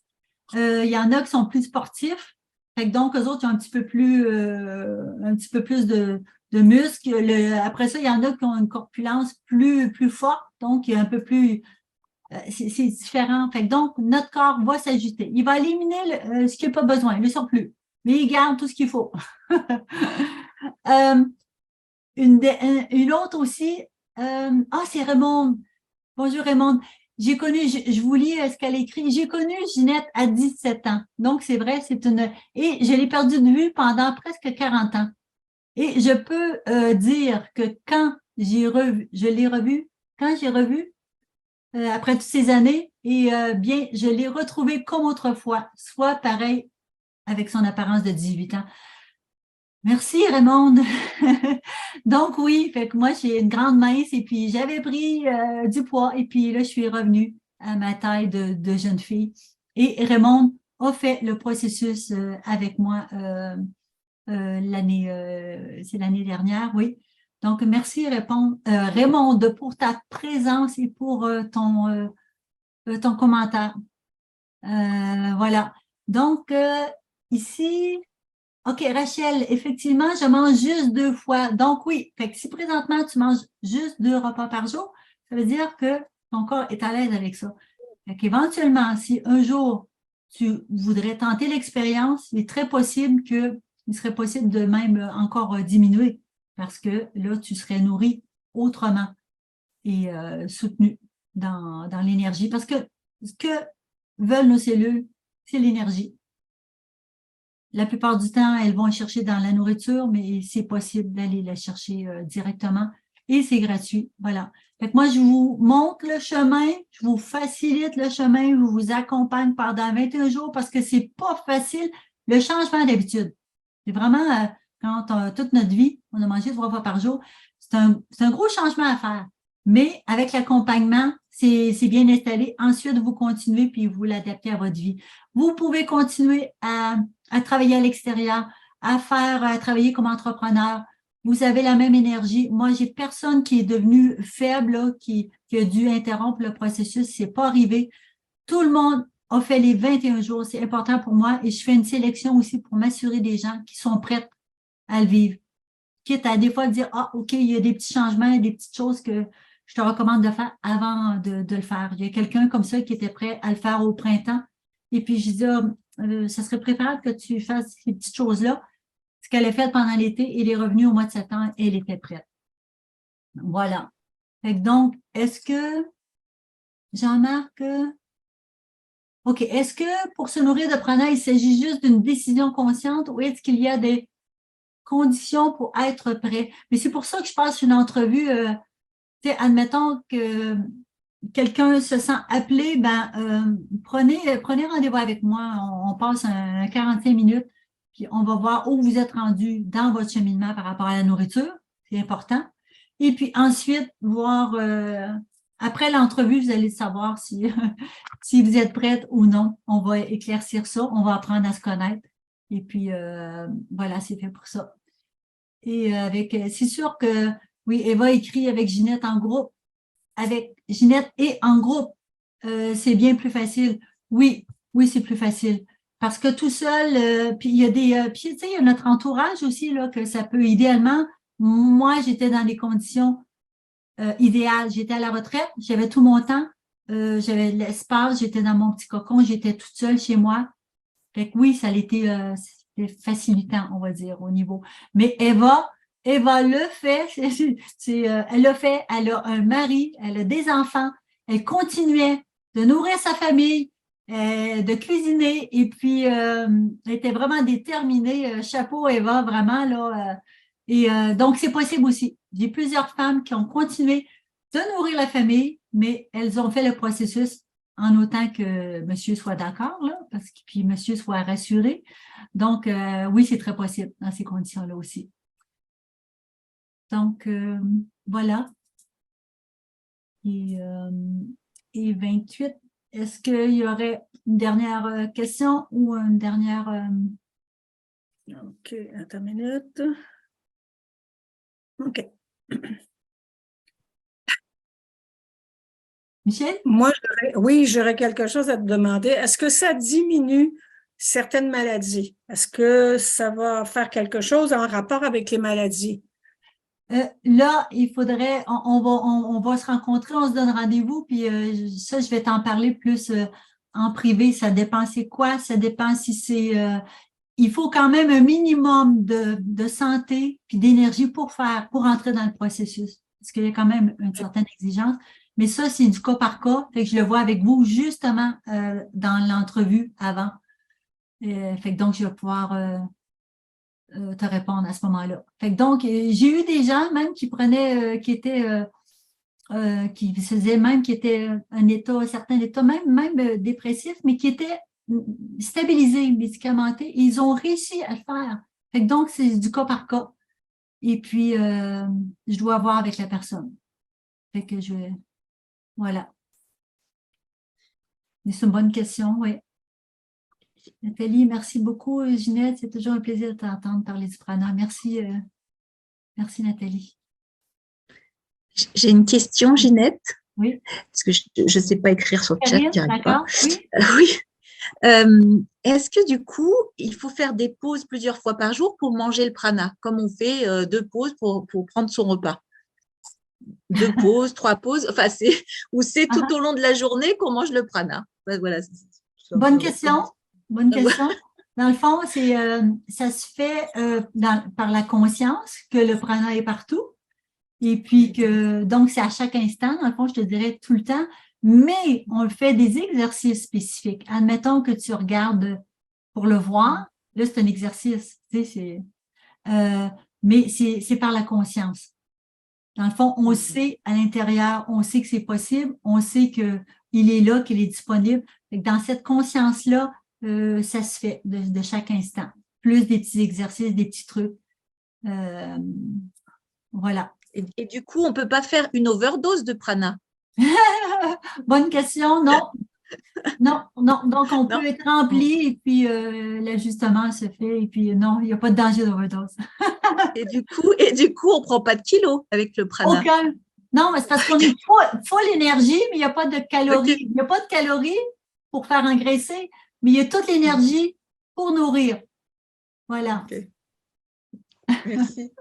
Il y en a qui sont plus sportifs, fait que donc eux autres ils ont un petit peu plus de muscles. Après ça, il y en a qui ont une corpulence plus forte, donc il y a un peu plus. C'est différent. Fait que donc notre corps va s'ajuster. Il va éliminer ce qu'il n'a pas besoin, le surplus, mais il garde tout ce qu'il faut. Une autre aussi. C'est Raymond. Bonjour Raymond. J'ai connu, je vous lis ce qu'elle écrit. J'ai connu Ginette à 17 ans. Donc, c'est vrai, et je l'ai perdue de vue pendant presque 40 ans. Et je peux dire que je l'ai revue, quand j'ai revu, après toutes ces années, et bien, je l'ai retrouvée comme autrefois, soit pareil avec son apparence de 18 ans. Merci Raymond. Donc oui, fait que moi j'ai une grande mince et puis j'avais pris du poids et puis là je suis revenue à ma taille de jeune fille. Et Raymond a fait le processus avec moi c'est l'année dernière, oui. Donc merci Raymond pour ta présence et pour ton commentaire. Voilà. Donc ici. OK, Rachel, effectivement, je mange juste 2 fois. Donc, oui, fait que si présentement, tu manges juste 2 repas par jour, ça veut dire que ton corps est à l'aise avec ça. Fait qu'éventuellement, si un jour, tu voudrais tenter l'expérience, il est très possible il serait possible de même encore diminuer parce que là, tu serais nourri autrement et soutenu dans l'énergie. Parce que ce que veulent nos cellules, c'est l'énergie. La plupart du temps, elles vont chercher dans la nourriture, mais c'est possible d'aller la chercher directement et c'est gratuit. Voilà. Fait que moi, je vous montre le chemin, je vous facilite le chemin, je vous accompagne pendant 21 jours parce que c'est pas facile le changement d'habitude. C'est vraiment, quand toute notre vie, on a mangé 3 fois par jour, c'est un gros changement à faire. Mais avec l'accompagnement, c'est bien installé. Ensuite, vous continuez puis vous l'adaptez à votre vie. Vous pouvez continuer à travailler à l'extérieur, à travailler comme entrepreneur. Vous avez la même énergie. Moi, j'ai personne qui est devenu faible, là, qui a dû interrompre le processus. C'est pas arrivé. Tout le monde a fait les 21 jours. C'est important pour moi et je fais une sélection aussi pour m'assurer des gens qui sont prêts à le vivre. Quitte à des fois dire, OK, il y a des petits changements, des petites choses que je te recommande de faire avant de le faire. Il y a quelqu'un comme ça qui était prêt à le faire au printemps. Et puis, je dis, ça serait préférable que tu fasses ces petites choses-là. Ce qu'elle a fait pendant l'été, elle est revenue au mois de septembre et elle était prête. Voilà. Fait que donc, est-ce que Jean-Marc, OK. Est-ce que pour se nourrir de prana, il s'agit juste d'une décision consciente ou est-ce qu'il y a des conditions pour être prêt? Mais c'est pour ça que je passe une entrevue. Tu sais, admettons que quelqu'un se sent appelé, ben prenez rendez-vous avec moi. On passe 45 minutes, puis on va voir où vous êtes rendu dans votre cheminement par rapport à la nourriture. C'est important. Et puis ensuite, voir après l'entrevue, vous allez savoir si, si vous êtes prête ou non. On va éclaircir ça, on va apprendre à se connaître. Et puis voilà, c'est fait pour ça. Et c'est sûr que oui, Eva écrit avec Ginette en groupe. Avec Ginette et en groupe, c'est bien plus facile. Oui, oui, c'est plus facile. Parce que tout seul, puis il y a puis tu sais, il y a notre entourage aussi, là, que ça peut, idéalement, moi, j'étais dans des conditions idéales. J'étais à la retraite, j'avais tout mon temps, j'avais de l'espace, j'étais dans mon petit cocon, j'étais toute seule chez moi. Fait que oui, ça a été c'était facilitant, on va dire, au niveau. Mais Eva le fait, elle le fait, elle a un mari, elle a des enfants, elle continuait de nourrir sa famille, de cuisiner, et puis elle était vraiment déterminée. Chapeau, Eva, vraiment, là. Donc, c'est possible aussi. J'ai plusieurs femmes qui ont continué de nourrir la famille, mais elles ont fait le processus en autant que monsieur soit d'accord, là, parce que puis monsieur soit rassuré. Donc, oui, c'est très possible dans ces conditions-là aussi. Donc, voilà. Et, euh, et 28, est-ce qu'il y aurait une dernière question ou une dernière... OK, attends une minute. OK. Michel? Moi, oui, j'aurais quelque chose à te demander. Est-ce que ça diminue certaines maladies? Est-ce que ça va faire quelque chose en rapport avec les maladies? Là, il faudrait, on va se rencontrer, on se donne rendez-vous, puis ça, je vais t'en parler plus en privé. Ça dépend c'est quoi, ça dépend si c'est... il faut quand même un minimum de santé puis d'énergie pour entrer dans le processus. Parce qu'il y a quand même une certaine exigence. Mais ça, c'est du cas par cas. Fait que je le vois avec vous justement dans l'entrevue avant. Fait que donc, je vais pouvoir te répondre à ce moment-là. Fait que donc, j'ai eu des gens même qui prenaient, qui se disaient même qui étaient un état, un certain état, même dépressif, mais qui étaient stabilisés, médicamentés. Et ils ont réussi à le faire. Fait que donc, c'est du cas par cas. Et puis, je dois voir avec la personne. Fait que voilà. Mais c'est une bonne question, oui. Nathalie, merci beaucoup, Ginette. C'est toujours un plaisir de t'entendre parler du prana. Merci, merci, Nathalie. J'ai une question, Ginette. Oui. Parce que je ne sais pas écrire sur le chat, Karine, j'y arrive pas. Oui. Oui. Est-ce que du coup, il faut faire des pauses plusieurs fois par jour pour manger le prana, comme on fait 2 pauses pour prendre son repas? 2 pauses, 3 pauses, enfin, ou c'est tout au long de la journée qu'on mange le prana? Voilà. Bonne question. Bonne question. Dans le fond, ça se fait par la conscience que le prana est partout. Et puis donc, c'est à chaque instant. Dans le fond, je te dirais tout le temps. Mais on le fait des exercices spécifiques. Admettons que tu regardes pour le voir. Là, c'est un exercice. Tu sais, mais c'est par la conscience. Dans le fond, on sait à l'intérieur, on sait que c'est possible, on sait qu'il est là, qu'il est disponible. Fait que dans cette conscience-là, ça se fait de chaque instant. Plus des petits exercices, des petits trucs. Voilà. Et du coup, on ne peut pas faire une overdose de prana? Bonne question, non. Non. Donc, on peut être rempli et puis l'ajustement se fait. Et puis, non, il n'y a pas de danger d'overdose. Et du coup, on ne prend pas de kilos avec le prana. Aucun. Non, mais c'est parce qu'on est full énergie, mais il n'y a pas de calories. Okay. Il n'y a pas de calories pour faire engraisser, mais il y a toute l'énergie pour nourrir. Voilà. Okay. Merci.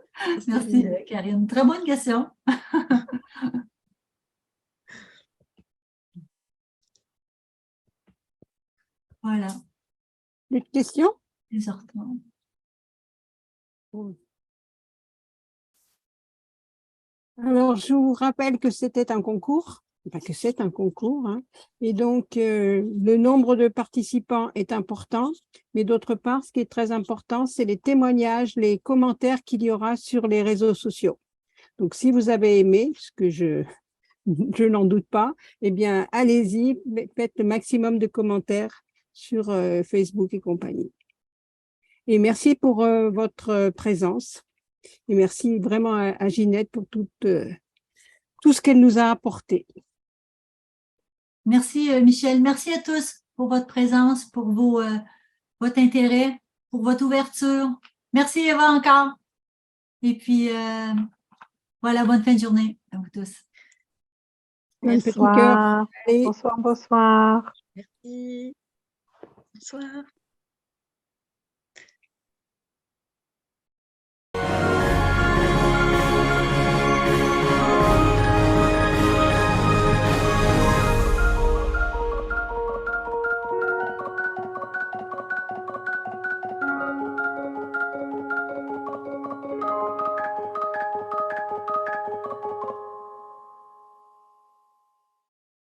Merci, Karine. Très bonne question. Voilà. D'autres questions? Alors, je vous rappelle que c'était un concours que c'est un concours, hein. Et donc, le nombre de participants est important, mais d'autre part, ce qui est très important, c'est les témoignages, les commentaires qu'il y aura sur les réseaux sociaux. Donc, si vous avez aimé, ce que je n'en doute pas, eh bien, allez-y, faites le maximum de commentaires sur Facebook et compagnie. Et merci pour votre présence. Et merci vraiment à Ginette pour tout ce qu'elle nous a apporté. Merci, Michel. Merci à tous pour votre présence, pour votre intérêt, pour votre ouverture. Merci, Eva, encore. Et puis, voilà, bonne fin de journée à vous tous. Un petit cœur. Bonsoir. Allez. Bonsoir, bonsoir. Merci. Bonsoir.